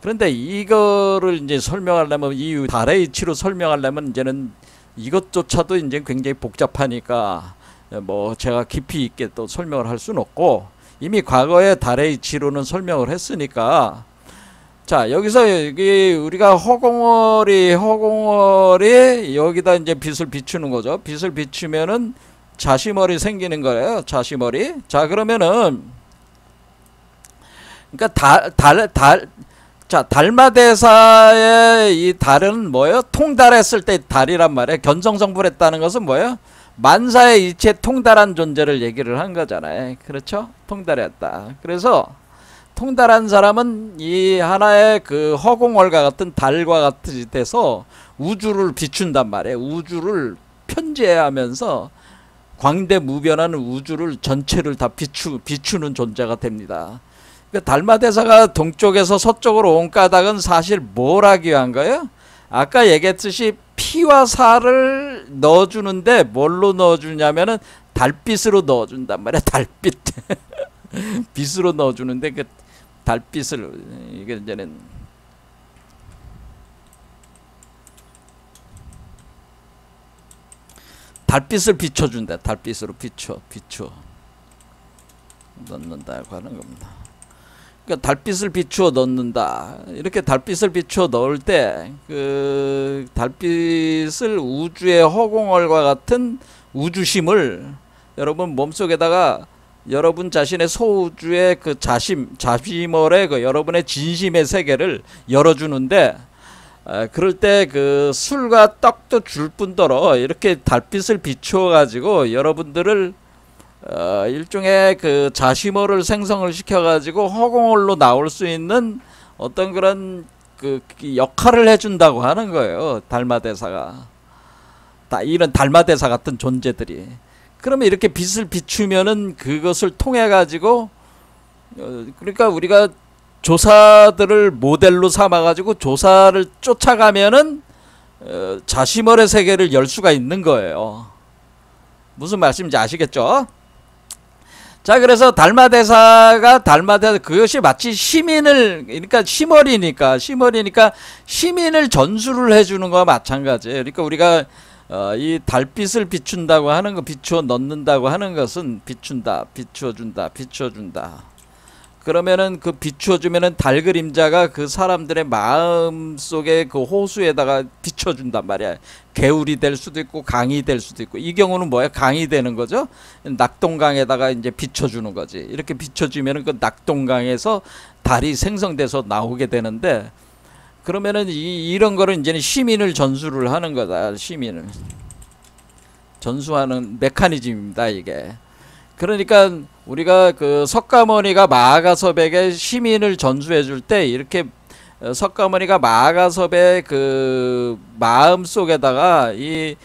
그런데 이거를 이제 설명하려면, 이 달의 이치로 설명하려면 이제는 이것조차도 이제 굉장히 복잡하니까 뭐 제가 깊이 있게 또 설명을 할 수는 없고, 이미 과거에 달의 이치로는 설명을 했으니까, 자, 여기서 여기 우리가 허공월이 여기다 이제 빛을 비추는 거죠. 빛을 비추면은 자시머리 생기는 거예요. 자시머리. 자, 그러면은 그러니까 자, 달마대사의 이 달은 뭐예요? 통달했을 때 달이란 말이에요. 견성성불했다는 것은 뭐예요? 만사의 이치에 통달한 존재를 얘기를 한 거잖아요. 그렇죠? 통달했다. 그래서 통달한 사람은 이 하나의 그 허공월과 같은 달과 같이 돼서 우주를 비춘단 말이에요. 우주를 편재하면서 광대무변한 우주를 전체를 다 비추는 존재가 됩니다. 그러니까 달마대사가 동쪽에서 서쪽으로 온 까닭은 사실 뭘 하기 위한 거예요? 아까 얘기했듯이 피와 살을 넣어주는데 뭘로 넣어주냐면은 달빛으로 넣어준단 말이야. 달빛. 빛으로 넣어주는데 그 달빛을, 이게 이제는 달빛을 비춰준다. 달빛으로 비춰 넣는다고 하는 겁니다. 그러니까 달빛을 비추어 넣는다. 이렇게 달빛을 비추어 넣을 때 그 달빛을 우주의 허공월과 같은 우주심을 여러분 몸속에다가 여러분 자신의 소우주의 그 자심월의 그 여러분의 진심의 세계를 열어주는데, 그럴 때 그 술과 떡도 줄 뿐더러 이렇게 달빛을 비추어 가지고 여러분들을 일종의 그 자시머를 생성을 시켜가지고 허공월로 나올 수 있는 어떤 그런 그 역할을 해준다고 하는 거예요. 달마대사가. 이런 달마대사 같은 존재들이. 그러면 이렇게 빛을 비추면은 그것을 통해가지고, 그러니까 우리가 조사들을 모델로 삼아가지고 조사를 쫓아가면은 자시머의 세계를 열 수가 있는 거예요. 무슨 말씀인지 아시겠죠? 자, 그래서 달마대사 그것이 마치 그러니까 심월이니까 시민을 전수를 해주는 거와 마찬가지예요. 그러니까 우리가 이 달빛을 비춘다고 하는 거, 비추어 넣는다고 하는 것은 비춘다, 비추어준다. 그러면은 그 비추어주면은 달 그림자가 그 사람들의 마음 속에 그 호수에다가 비춰준단 말이야. 개울이 될 수도 있고 강이 될 수도 있고. 이 경우는 뭐야? 강이 되는 거죠. 낙동강에다가 이제 비춰주는 거지. 이렇게 비춰주면은 그 낙동강에서 달이 생성돼서 나오게 되는데, 그러면은 이런 거를 이제는 시민을 전수를 하는 거다. 시민을 전수하는 메커니즘입니다, 이게. 그러니까 우리가 그 석가모니가 마하가섭에게 시민을 전수해 줄 때 이렇게 석가모니가 마하가섭의 그 마음 속에다가 이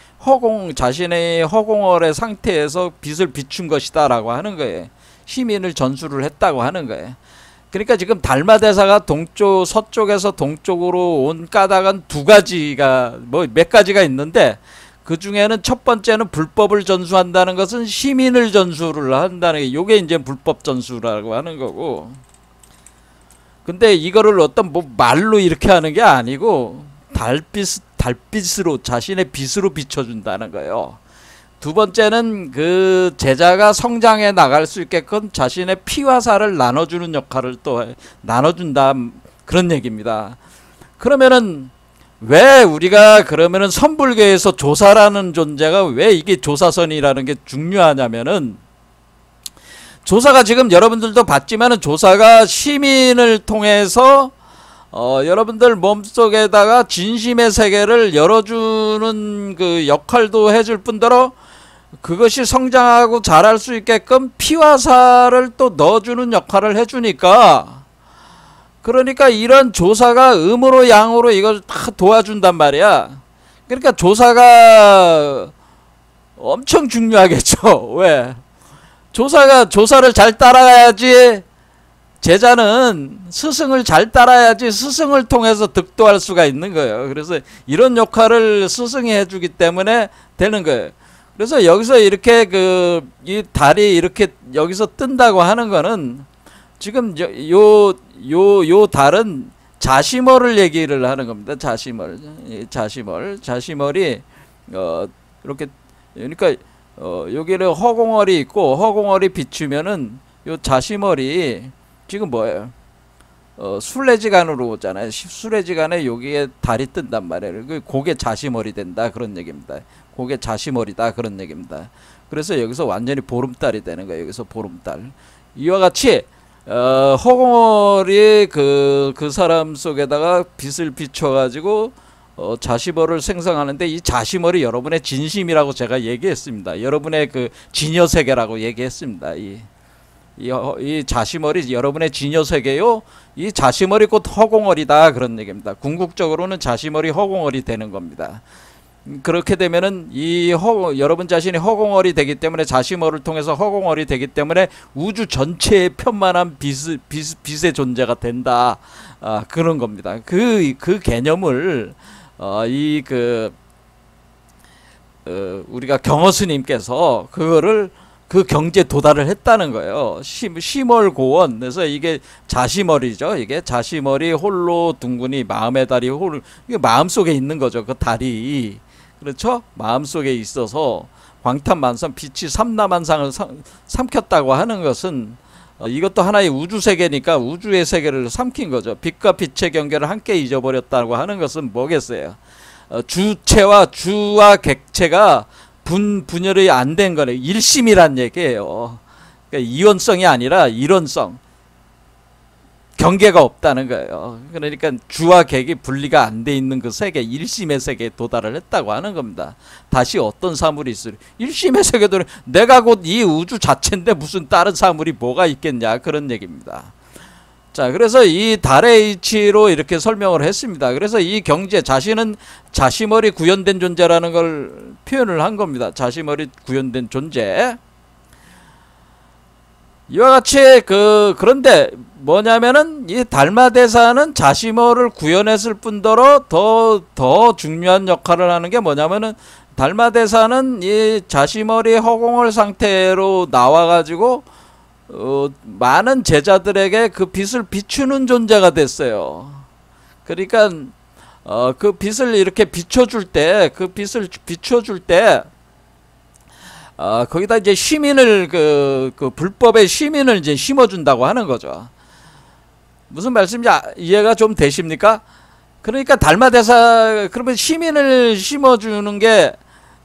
자신의 허공월의 상태에서 빛을 비춘 것이다 라고 하는 거예요. 시민을 전수를 했다고 하는 거예요. 그러니까 지금 달마대사가 서쪽에서 동쪽으로 온 까닭은 두 가지가 뭐 몇 가지가 있는데, 그 중에는 첫 번째는 불법을 전수한다는 것은 시민을 전수를 한다는 게, 요게 이제 불법 전수라고 하는 거고. 근데 이거를 어떤 뭐 말로 이렇게 하는 게 아니고 달빛으로, 자신의 빛으로 비춰준다는 거예요. 두 번째는 그 제자가 성장해 나갈 수 있게끔 자신의 피와 살을 나눠주는 역할을 또 나눠준다, 그런 얘기입니다. 그러면은 왜 우리가 그러면은 선불교에서 조사라는 존재가 왜 이게 조사선이라는 게 중요하냐면은, 조사가 지금 여러분들도 봤지만은 조사가 시민을 통해서 여러분들 몸속에다가 진심의 세계를 열어주는 그 역할도 해줄 뿐더러 그것이 성장하고 자랄 수 있게끔 피와 살을 또 넣어주는 역할을 해주니까, 그러니까 이런 조사가 음으로 양으로 이걸 다 도와준단 말이야. 그러니까 조사가 엄청 중요하겠죠. 왜? 조사를 잘 따라야지, 제자는 스승을 잘 따라야지 스승을 통해서 득도할 수가 있는 거예요. 그래서 이런 역할을 스승이 해주기 때문에 되는 거예요. 그래서 여기서 이렇게 이 달이 이렇게 여기서 뜬다고 하는 거는, 지금 요 달은 자시멀을 얘기를 하는 겁니다. 자시멀이 이렇게, 그러니까 여기는 허공월이 있고, 허공월이 비추면은 요 자시멀이 지금 뭐예요? 술래지간으로 오잖아요. 술래지간에 여기에 달이 뜬단 말이에요. 그게 자시멀이 된다, 그런 얘기입니다. 그게 자시멀이다, 그런 얘기입니다. 그래서 여기서 완전히 보름달이 되는 거예요. 여기서 보름달. 이와 같이 허공월이 그 사람 속에다가 빛을 비춰가지고 자시멀을 생성하는데, 이 자시멀이 여러분의 진심이라고 제가 얘기했습니다. 여러분의 그 진여세계라고 얘기했습니다. 이 자시멀이 여러분의 진여세계요, 이 자시멀이 곧 허공월이다, 그런 얘기입니다. 궁극적으로는 자시멀이 허공월이 되는 겁니다. 그렇게 되면은 여러분 자신이 허공월이 되기 때문에, 자시멀을 통해서 허공월이 되기 때문에 우주 전체의 편만한 빛의 존재가 된다, 그런 겁니다. 그 개념을 우리가 경허스님께서 그거를 그 경지에 도달을 했다는 거예요. 시멀고원. 그래서 이게 자시멀이죠. 이게 자시멀이 홀로 둥근히 마음의 달이 이게 마음속에 있는 거죠. 그 달이. 그렇죠? 마음속에 있어서 광탄만상, 빛이 삼라만상을 삼켰다고 하는 것은, 이것도 하나의 우주 세계니까 우주의 세계를 삼킨 거죠. 빛과 빛의 경계를 함께 잊어버렸다고 하는 것은 뭐겠어요? 주와 객체가 분열이 안 된 거네. 일심이란 얘기예요. 그러니까 이원성이 아니라 일원성, 경계가 없다는 거예요. 그러니까 주와 객이 분리가 안 돼 있는 그 세계, 일심의 세계에 도달을 했다고 하는 겁니다. 다시 어떤 사물이 있으리? 일심의 세계도 내가 곧 이 우주 자체인데 무슨 다른 사물이 뭐가 있겠냐, 그런 얘기입니다. 자, 그래서 이 달의 이치로 이렇게 설명을 했습니다. 그래서 이 경지에 자신은 자시멀이 구현된 존재라는 걸 표현을 한 겁니다. 자시멀이 구현된 존재. 이와 같이 그런데 뭐냐면은 이 달마대사는 자시멀을 구현했을 뿐더러 더 중요한 역할을 하는 게 뭐냐면은, 달마대사는 이 자시멀이 허공월 상태로 나와가지고 많은 제자들에게 그 빛을 비추는 존재가 됐어요. 그러니까 그 빛을 이렇게 비춰줄 때, 거기다 이제 시민을 그 불법의 시민을 이제 심어준다고 하는 거죠. 무슨 말씀인지 이해가 좀 되십니까? 그러니까 달마대사, 그러면 시민을 심어주는 게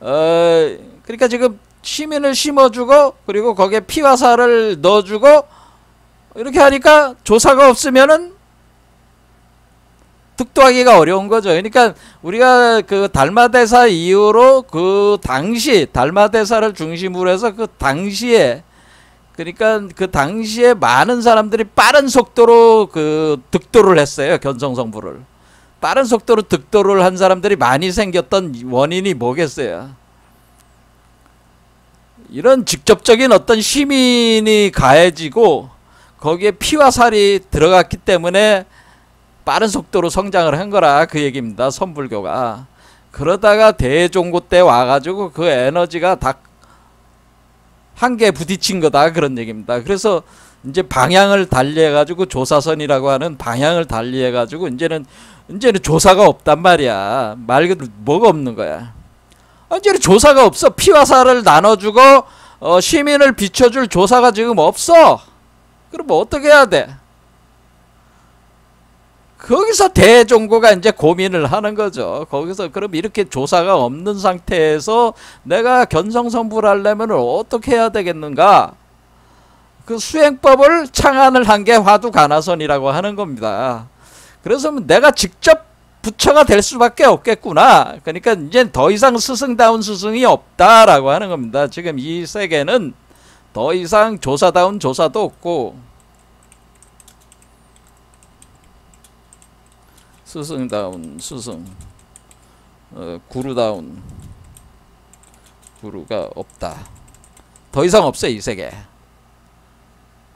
그러니까 지금 시민을 심어주고, 그리고 거기에 피와 살을 넣어주고, 이렇게 하니까 조사가 없으면은 득도하기가 어려운 거죠. 그러니까 우리가 그 달마대사 이후로 그 당시 달마대사를 중심으로 해서 그 당시에 그러니까 그 당시에 많은 사람들이 빠른 속도로 그 득도를 했어요. 견성성부를. 빠른 속도로 득도를 한 사람들이 많이 생겼던 원인이 뭐겠어요? 이런 직접적인 어떤 시민이 가해지고 거기에 피와 살이 들어갔기 때문에 빠른 속도로 성장을 한 거라 그 얘기입니다. 선불교가. 그러다가 대종고 때 와가지고 그 에너지가 다 한계에 부딪힌 거다 그런 얘기입니다. 그래서 이제 방향을 달리해가지고 조사선이라고 하는 방향을 달리해가지고 이제는 조사가 없단 말이야. 말 그대로 뭐가 없는 거야. 이제는 조사가 없어. 피와 살을 나눠주고 시민을 비춰줄 조사가 지금 없어. 그럼 뭐 어떻게 해야 돼? 거기서 대종고가 이제 고민을 하는 거죠. 거기서 그럼 이렇게 조사가 없는 상태에서 내가 견성성불 하려면 어떻게 해야 되겠는가? 그 수행법을 창안을 한 게 화두간화선이라고 하는 겁니다. 그래서 내가 직접 부처가 될 수밖에 없겠구나. 그러니까 이제 더 이상 스승다운 스승이 없다라고 하는 겁니다. 지금 이 세계는 더 이상 조사다운 조사도 없고 스승다운 스승, 구루다운 구루가 없다. 더 이상 없어요, 이 세계.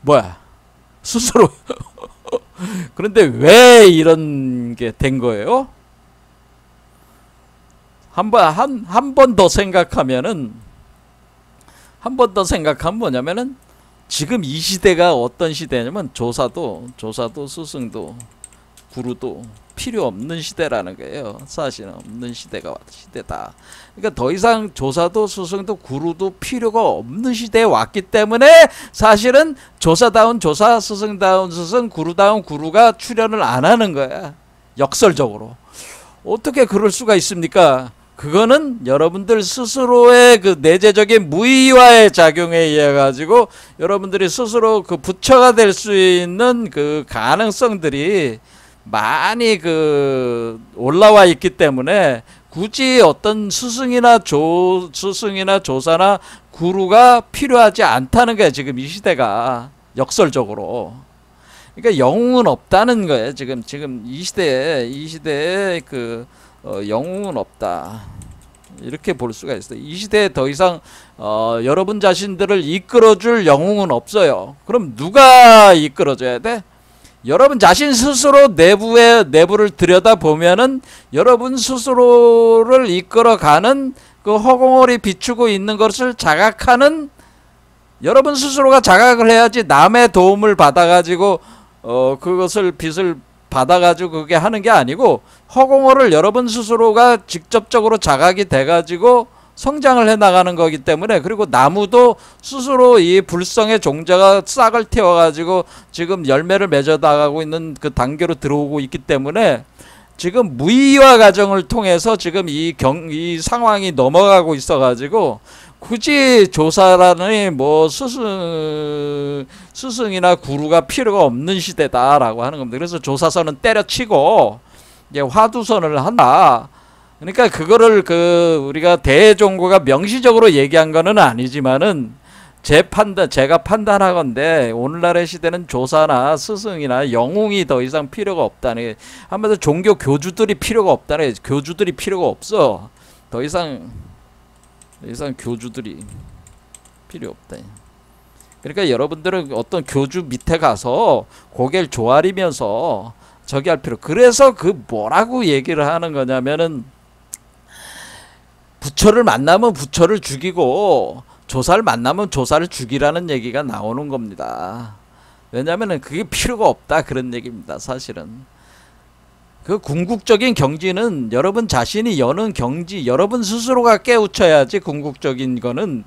뭐야? 스스로. 그런데 왜 이런 게 된 거예요? 한 번 더 생각하면은, 한 번 더 생각하면 뭐냐면은, 지금 이 시대가 어떤 시대냐면, 조사도 스승도, 구루도 필요 없는 시대라는 거예요. 사실은 없는 시대다. 그러니까 더 이상 조사도 스승도 구루도 필요가 없는 시대에 왔기 때문에 사실은 조사다운 조사, 스승다운 스승, 구루다운 구루가 출현을 안 하는 거야. 역설적으로. 어떻게 그럴 수가 있습니까? 그거는 여러분들 스스로의 그 내재적인 무의와의 작용에 의해 가지고 여러분들이 스스로 그 부처가 될 수 있는 그 가능성들이 많이 그 올라와 있기 때문에 굳이 어떤 스승이나 조사나 구루가 필요하지 않다는 거예요. 지금 이 시대가 역설적으로. 그러니까 영웅은 없다는 거예요. 지금 이 시대에 그 영웅은 없다. 이렇게 볼 수가 있어요. 이 시대에 더 이상 여러분 자신들을 이끌어줄 영웅은 없어요. 그럼 누가 이끌어줘야 돼? 여러분 자신 스스로 내부를 들여다보면은 여러분 스스로를 이끌어가는 그 허공을이 비추고 있는 것을 자각하는 여러분 스스로가 자각을 해야지 남의 도움을 받아가지고 그것을 빛을 받아가지고 그게 하는 게 아니고 허공호를 여러분 스스로가 직접적으로 자각이 돼가지고 성장을 해나가는 거기 때문에 그리고 나무도 스스로 이 불성의 종자가 싹을 틔워가지고 지금 열매를 맺어나가고 있는 그 단계로 들어오고 있기 때문에 지금 무의화 과정을 통해서 지금 이 상황이 넘어가고 있어가지고 굳이 조사라는 뭐 스승이나 구루가 필요가 없는 시대다라고 하는 겁니다. 그래서 조사선은 때려치고 이제 화두선을 한다. 그러니까 그거를 우리가 대종고가 명시적으로 얘기한 거는 아니지만은 제가 판단하건대 오늘날의 시대는 조사나 스승이나 영웅이 더 이상 필요가 없다는 한마디로 종교 교주들이 필요가 없다는 교주들이 필요가 없어. 더 이상 교주들이 필요 없다. 그러니까 여러분들은 어떤 교주 밑에 가서 고개를 조아리면서 저기 할 필요. 그래서 뭐라고 얘기를 하는 거냐면은 부처를 만나면 부처를 죽이고 조사를 만나면 조사를 죽이라는 얘기가 나오는 겁니다. 왜냐하면 그게 필요가 없다 그런 얘기입니다. 사실은 그 궁극적인 경지는 여러분 자신이 여는 경지, 여러분 스스로가 깨우쳐야지. 궁극적인 거는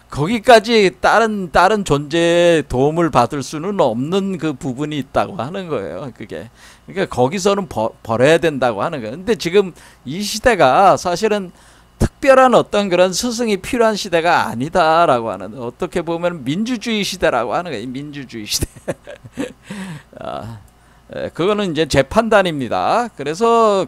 거기까지 다른 존재의 도움을 받을 수는 없는 그 부분이 있다고 하는 거예요. 그게 그러니까 거기서는 버려야 된다고 하는 거예요. 근데 지금 이 시대가 사실은 특별한 어떤 그런 스승이 필요한 시대가 아니다라고 하는, 어떻게 보면 민주주의 시대라고 하는 거예요. 민주주의 시대. 그거는 이제 제 판단입니다. 그래서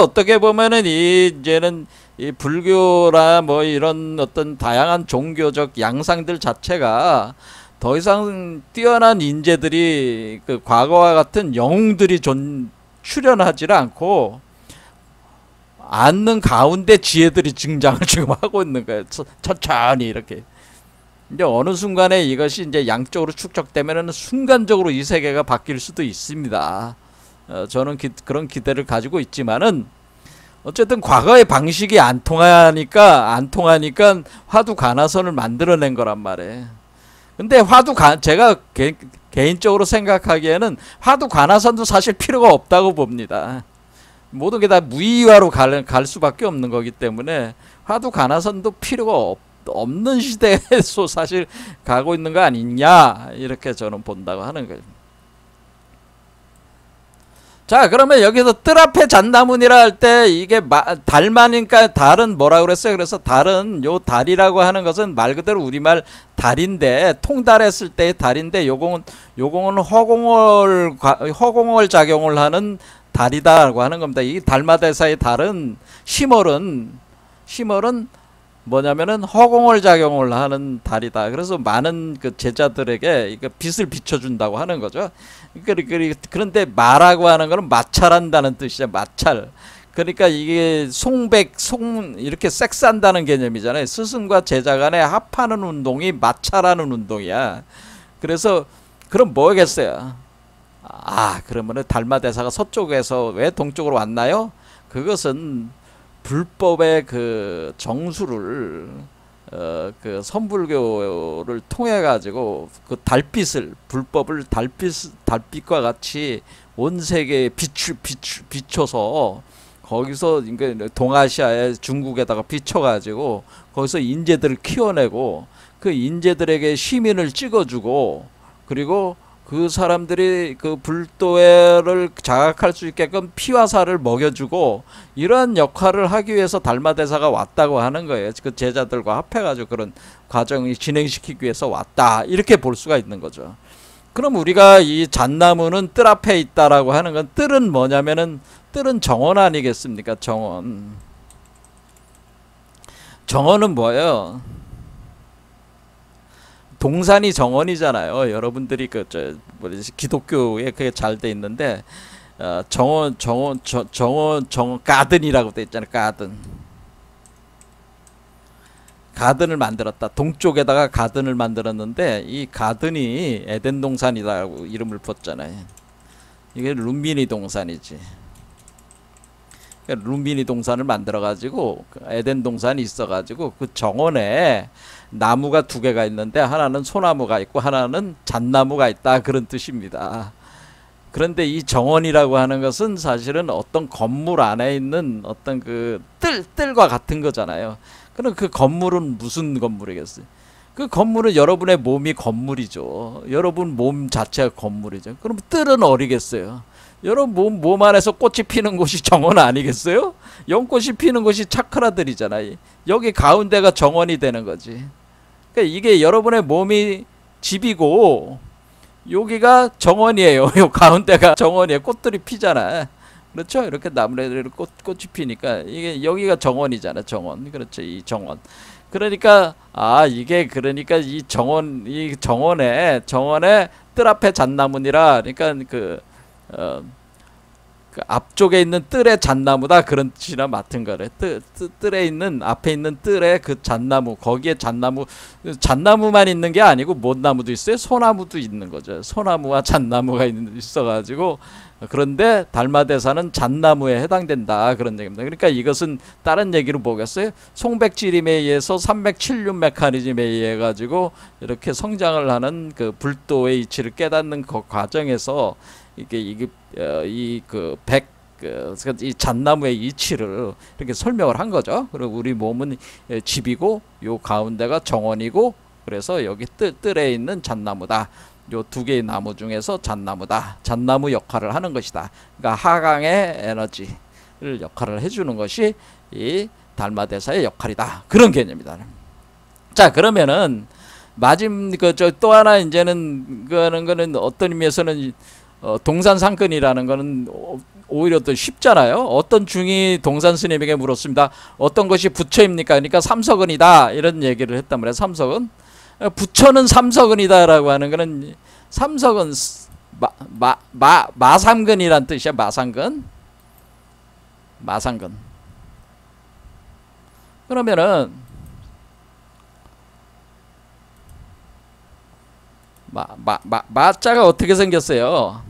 어떻게 보면은 이제는 이 불교나 뭐 이런 어떤 다양한 종교적 양상들 자체가 더 이상 뛰어난 인재들이 그 과거와 같은 영웅들이 출현하지를 않고 않는 가운데 지혜들이 등장을 지금 하고 있는 거예요. 천천히 이렇게. 이제 어느 순간에 이것이 이제 양쪽으로 축적되면은 순간적으로 이 세계가 바뀔 수도 있습니다. 저는 그런 기대를 가지고 있지만은 어쨌든 과거의 방식이 안 통하니까 화두 간화선을 만들어낸 거란 말이에요. 근데 제가 개인적으로 생각하기에는 화두 간화선도 사실 필요가 없다고 봅니다. 모든 게 다 무의화로 갈 수밖에 없는 거기 때문에 화두 간화선도 필요가 없는 시대에서 사실 가고 있는 거 아니냐, 이렇게 저는 본다고 하는 거예요. 자, 그러면 여기서 뜰 앞에 잣나무니라 할 때 이게 달만이니까 달은 뭐라 그랬어요? 그래서 달은 요 달이라고 하는 것은 말 그대로 우리말 달인데, 통달했을 때의 달인데, 요공은 허공월 작용을 하는 달이다라고 하는 겁니다. 이 달마대사의 달은 심월은 뭐냐면은 허공월 작용을 하는 달이다. 그래서 많은 그 제자들에게 이거 빛을 비춰준다고 하는 거죠. 그런데 마라고 하는 거는 마찰한다는 뜻이죠. 마찰. 그러니까 이게 이렇게 섹스한다는 개념이잖아요. 스승과 제자 간에 합하는 운동이 마찰하는 운동이야. 그래서 그럼 뭐겠어요? 그러면은 달마대사가 서쪽에서 왜 동쪽으로 왔나요? 그것은 불법의 그 정수를 그 선불교를 통해 가지고 그 불법을 달빛과 같이 온 세계에 비춰서 거기서 동아시아에 중국에다가 비춰가지고 거기서 인재들을 키워내고 그 인재들에게 시민을 찍어주고, 그리고 그 사람들이 그 불도를 자각할 수 있게끔 피와 살을 먹여주고, 이러한 역할을 하기 위해서 달마대사가 왔다고 하는 거예요. 그 제자들과 합해가지고 그런 과정을 진행시키기 위해서 왔다, 이렇게 볼 수가 있는 거죠. 그럼 우리가 이 잣나무는 뜰 앞에 있다라고 하는 건, 뜰은 뭐냐면은 뜰은 정원 아니겠습니까? 정원은 뭐예요? 동산이 정원이잖아요. 여러분들이 기독교에 그게 잘 돼 있는데, 정원 가든이라고 돼 있잖아요. 가든을 만들었다. 동쪽에다가 가든을 만들었는데, 이 가든이 에덴 동산이라고 이름을 붙였잖아요. 이게 룸비니 동산이지. 룸비니 동산을 만들어가지고 에덴 동산이 있어가지고 그 정원에 나무가 두 개가 있는데, 하나는 소나무가 있고 하나는 잣나무가 있다, 그런 뜻입니다. 그런데 이 정원이라고 하는 것은 사실은 어떤 건물 안에 있는 어떤 그 뜰과 같은 거잖아요. 그럼 그 건물은 무슨 건물이겠어요? 그 건물은 여러분의 몸이 건물이죠. 여러분 몸 자체가 건물이죠. 그럼 뜰은 어디겠어요? 여러분 몸 안에서 꽃이 피는 곳이 정원 아니겠어요? 연꽃이 피는 곳이 차크라들이잖아요. 여기 가운데가 정원이 되는 거지. 그러니까 이게 여러분의 몸이 집이고 여기가 정원이에요. 요 가운데가 정원이에요. 꽃들이 피잖아. 그렇죠? 이렇게 나무에 꽃이 피니까 이게 여기가 정원이잖아. 정원. 그렇죠. 이 정원. 그러니까 이게 그러니까 이 정원에 뜰 앞에 잣나무니라, 그러니까 그 앞쪽에 있는 뜰의 잣나무다, 그런 뜻이나 맡은 거래. 뜰에 있는, 앞에 있는 뜰에 그 잣나무, 거기에 잣나무만 있는 게 아니고 뭔 나무도 있어요. 소나무도 있는 거죠. 소나무와 잣나무가 있어가지고, 그런데 달마대사는 잣나무에 해당된다, 그런 얘기입니다. 그러니까 이것은 다른 얘기로 뭐겠어요? 송백지림에 의해서 307륜 메커니즘에 의해 가지고 이렇게 성장을 하는 그 불도의 이치를 깨닫는 그 과정에서 이 잣나무의 이치를 이렇게 설명을 한 거죠. 그리고 우리 몸은 집이고 요 가운데가 정원이고, 그래서 여기 뜰에 있는 잣나무다. 요 두 개의 나무 중에서 잣나무다. 잣나무 역할을 하는 것이다. 그러니까 하강의 에너지를 역할을 해주는 것이 이 달마대사의 역할이다. 그런 개념이다. 자, 그러면은 또 하나 이제는 거는 어떤 의미에서는 동산상근이라는 거는 오히려 더 쉽잖아요. 어떤 중이 동산 스님에게 물었습니다. 어떤 것이 부처입니까? 그러니까 삼석은이다, 이런 얘기를 했단 말이에요. 삼석은 부처는 삼석은이다라고 하는 거는 삼석은 마상근이란 뜻이야. 마상근. 마상근. 그러면은 마자가 어떻게 생겼어요?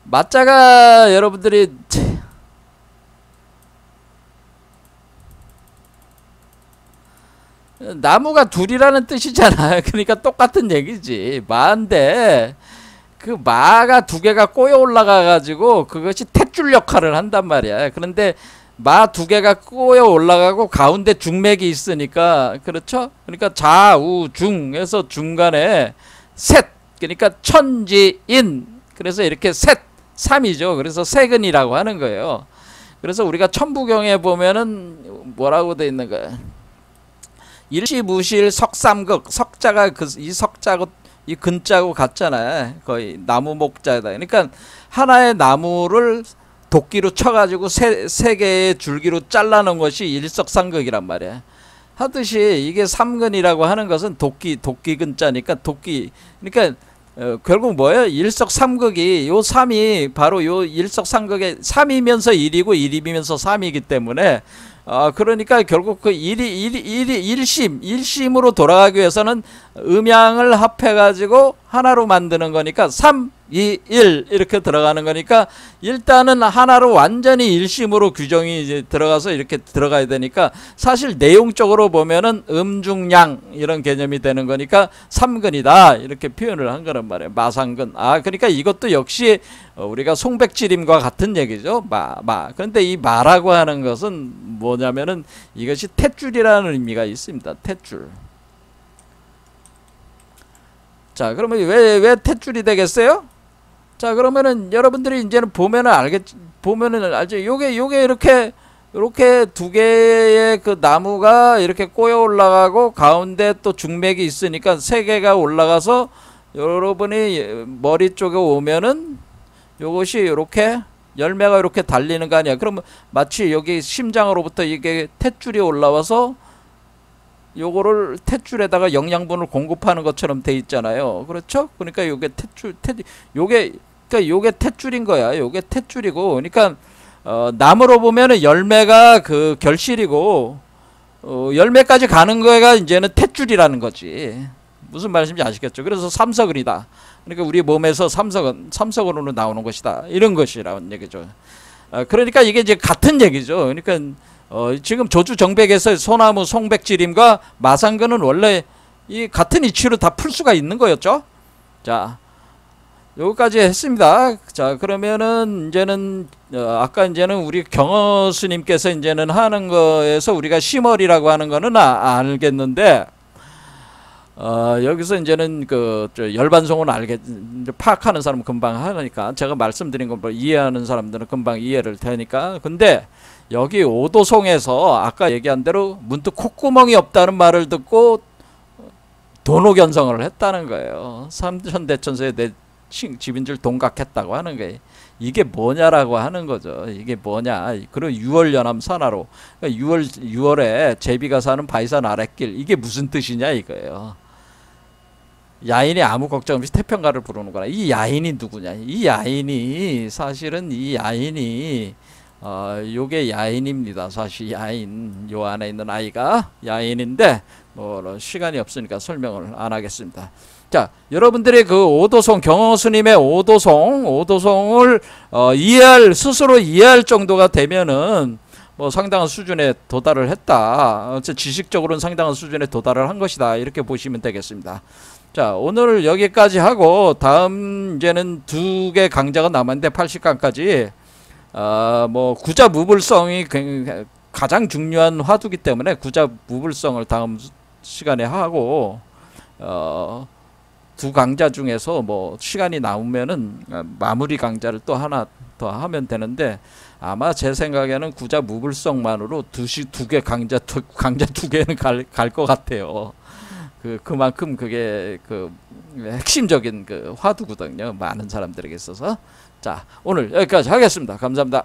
마자가 여러분들이 나무가 둘이라는 뜻이잖아요. 그러니까 똑같은 얘기지. 마인데 그 마가 두 개가 꼬여 올라가 가지고 그것이 탯줄 역할을 한단 말이야. 그런데 마 두 개가 꼬여 올라가고 가운데 중맥이 있으니까, 그렇죠? 그러니까 좌우 중에서 중간에 셋, 그러니까 천지인, 그래서 이렇게 셋, 삼이죠. 그래서 세근이라고 하는 거예요. 그래서 우리가 천부경에 보면은 뭐라고 돼 있는 거야? 일시무실 석삼극, 석자가 이 석자고 이 근자고 같잖아요. 거의 나무 목자다. 그러니까 하나의 나무를 도끼로 쳐가지고 세 개의 줄기로 잘라놓은 것이 일석삼극이란 말이야. 하듯이 이게 삼근이라고 하는 것은 도끼 근자니까 도끼. 그러니까 결국 뭐예요? 일석삼극이 요 3이 바로 요 일석삼극의 3이면서 1이고 1이면서 3이기 때문에 그러니까 결국 그 일심으로 돌아가기 위해서는 음양을 합해가지고 하나로 만드는 거니까 3, 2, 1 이렇게 들어가는 거니까 일단은 하나로 완전히 일심으로 규정이 이제 들어가서 이렇게 들어가야 되니까 사실 내용적으로 보면은 음중양 이런 개념이 되는 거니까 삼근이다 이렇게 표현을 한 거란 말이에요. 마상근. 그러니까 이것도 역시 우리가 송백지림과 같은 얘기죠. 그런데 이 마라고 하는 것은 뭐냐면은 이것이 탯줄이라는 의미가 있습니다. 탯줄. 자, 그러면 왜 탯줄이 되겠어요? 자, 그러면은 여러분들이 이제는 보면은 알죠. 요게 이렇게 두 개의 그 나무가 이렇게 꼬여 올라가고 가운데 또 중맥이 있으니까 세 개가 올라가서 여러분이 머리 쪽에 오면은 요것이 이렇게 열매가 이렇게 달리는 거 아니야. 그러면 마치 여기 심장으로부터 이게 탯줄이 올라와서 요거를 탯줄에다가 영양분을 공급하는 것처럼 돼 있잖아요. 그렇죠? 그러니까 요게 요게 탯줄인 거야. 요게 탯줄이고, 그러니까 나무로 보면은 열매가 그 결실이고 열매까지 가는 거가 이제는 탯줄이라는 거지. 무슨 말인지 아시겠죠? 그래서 삼석은이다. 그러니까 우리 몸에서 삼석은으로 나오는 것이다. 이런 것이라는 얘기죠. 그러니까 이게 이제 같은 얘기죠. 그러니까 지금 조주정백에서 소나무 송백지림과 마상근은 원래 이 같은 이치로 다 풀 수가 있는 거였죠. 자, 여기까지 했습니다. 자, 그러면은 이제는 아까 이제는 우리 경허 스님께서 이제는 하는 거에서 우리가 심월이라고 하는 거는 알겠는데 여기서 이제는 그 열반송은 파악하는 사람은 금방 하니까 제가 말씀드린 거 뭐 이해하는 사람들은 금방 이해를 되니까. 근데 여기 오도송에서 아까 얘기한 대로 문득 콧구멍이 없다는 말을 듣고 도노견성을 했다는 거예요. 삼천대천세에 내 집인 줄 동각했다고 하는 거예요. 이게 뭐냐라고 하는 거죠. 이게 뭐냐. 그리고 6월 연암 산하로, 그러니까 6월에 제비가 사는 바이산 아랫길, 이게 무슨 뜻이냐 이거예요. 야인이 아무 걱정 없이 태평가를 부르는구나. 이 야인이 누구냐. 이 야인이 사실은 요게 야인입니다. 사실 야인, 요 안에 있는 아이가 야인인데 뭐 시간이 없으니까 설명을 안 하겠습니다. 자, 여러분들이 그 오도송, 경허 스님의 오도송을 스스로 이해할 정도가 되면은 뭐 상당한 수준에 도달을 했다. 지식적으로는 상당한 수준에 도달을 한 것이다. 이렇게 보시면 되겠습니다. 자, 오늘 여기까지 하고 다음 이제는 2개 강좌가 남았는데 80강까지 뭐 구자 무불성이 가장 중요한 화두기 때문에 구자 무불성을 다음 시간에 하고 2 강좌 중에서 뭐 시간이 나오면은 마무리 강좌를 또 하나 더 하면 되는데 아마 제 생각에는 구자 무불성만으로 2개 강좌 2개는 갈 것 같아요. 그만큼 그게 그 핵심적인 그 화두거든요. 많은 사람들에게 있어서. 자, 오늘 여기까지 하겠습니다. 감사합니다.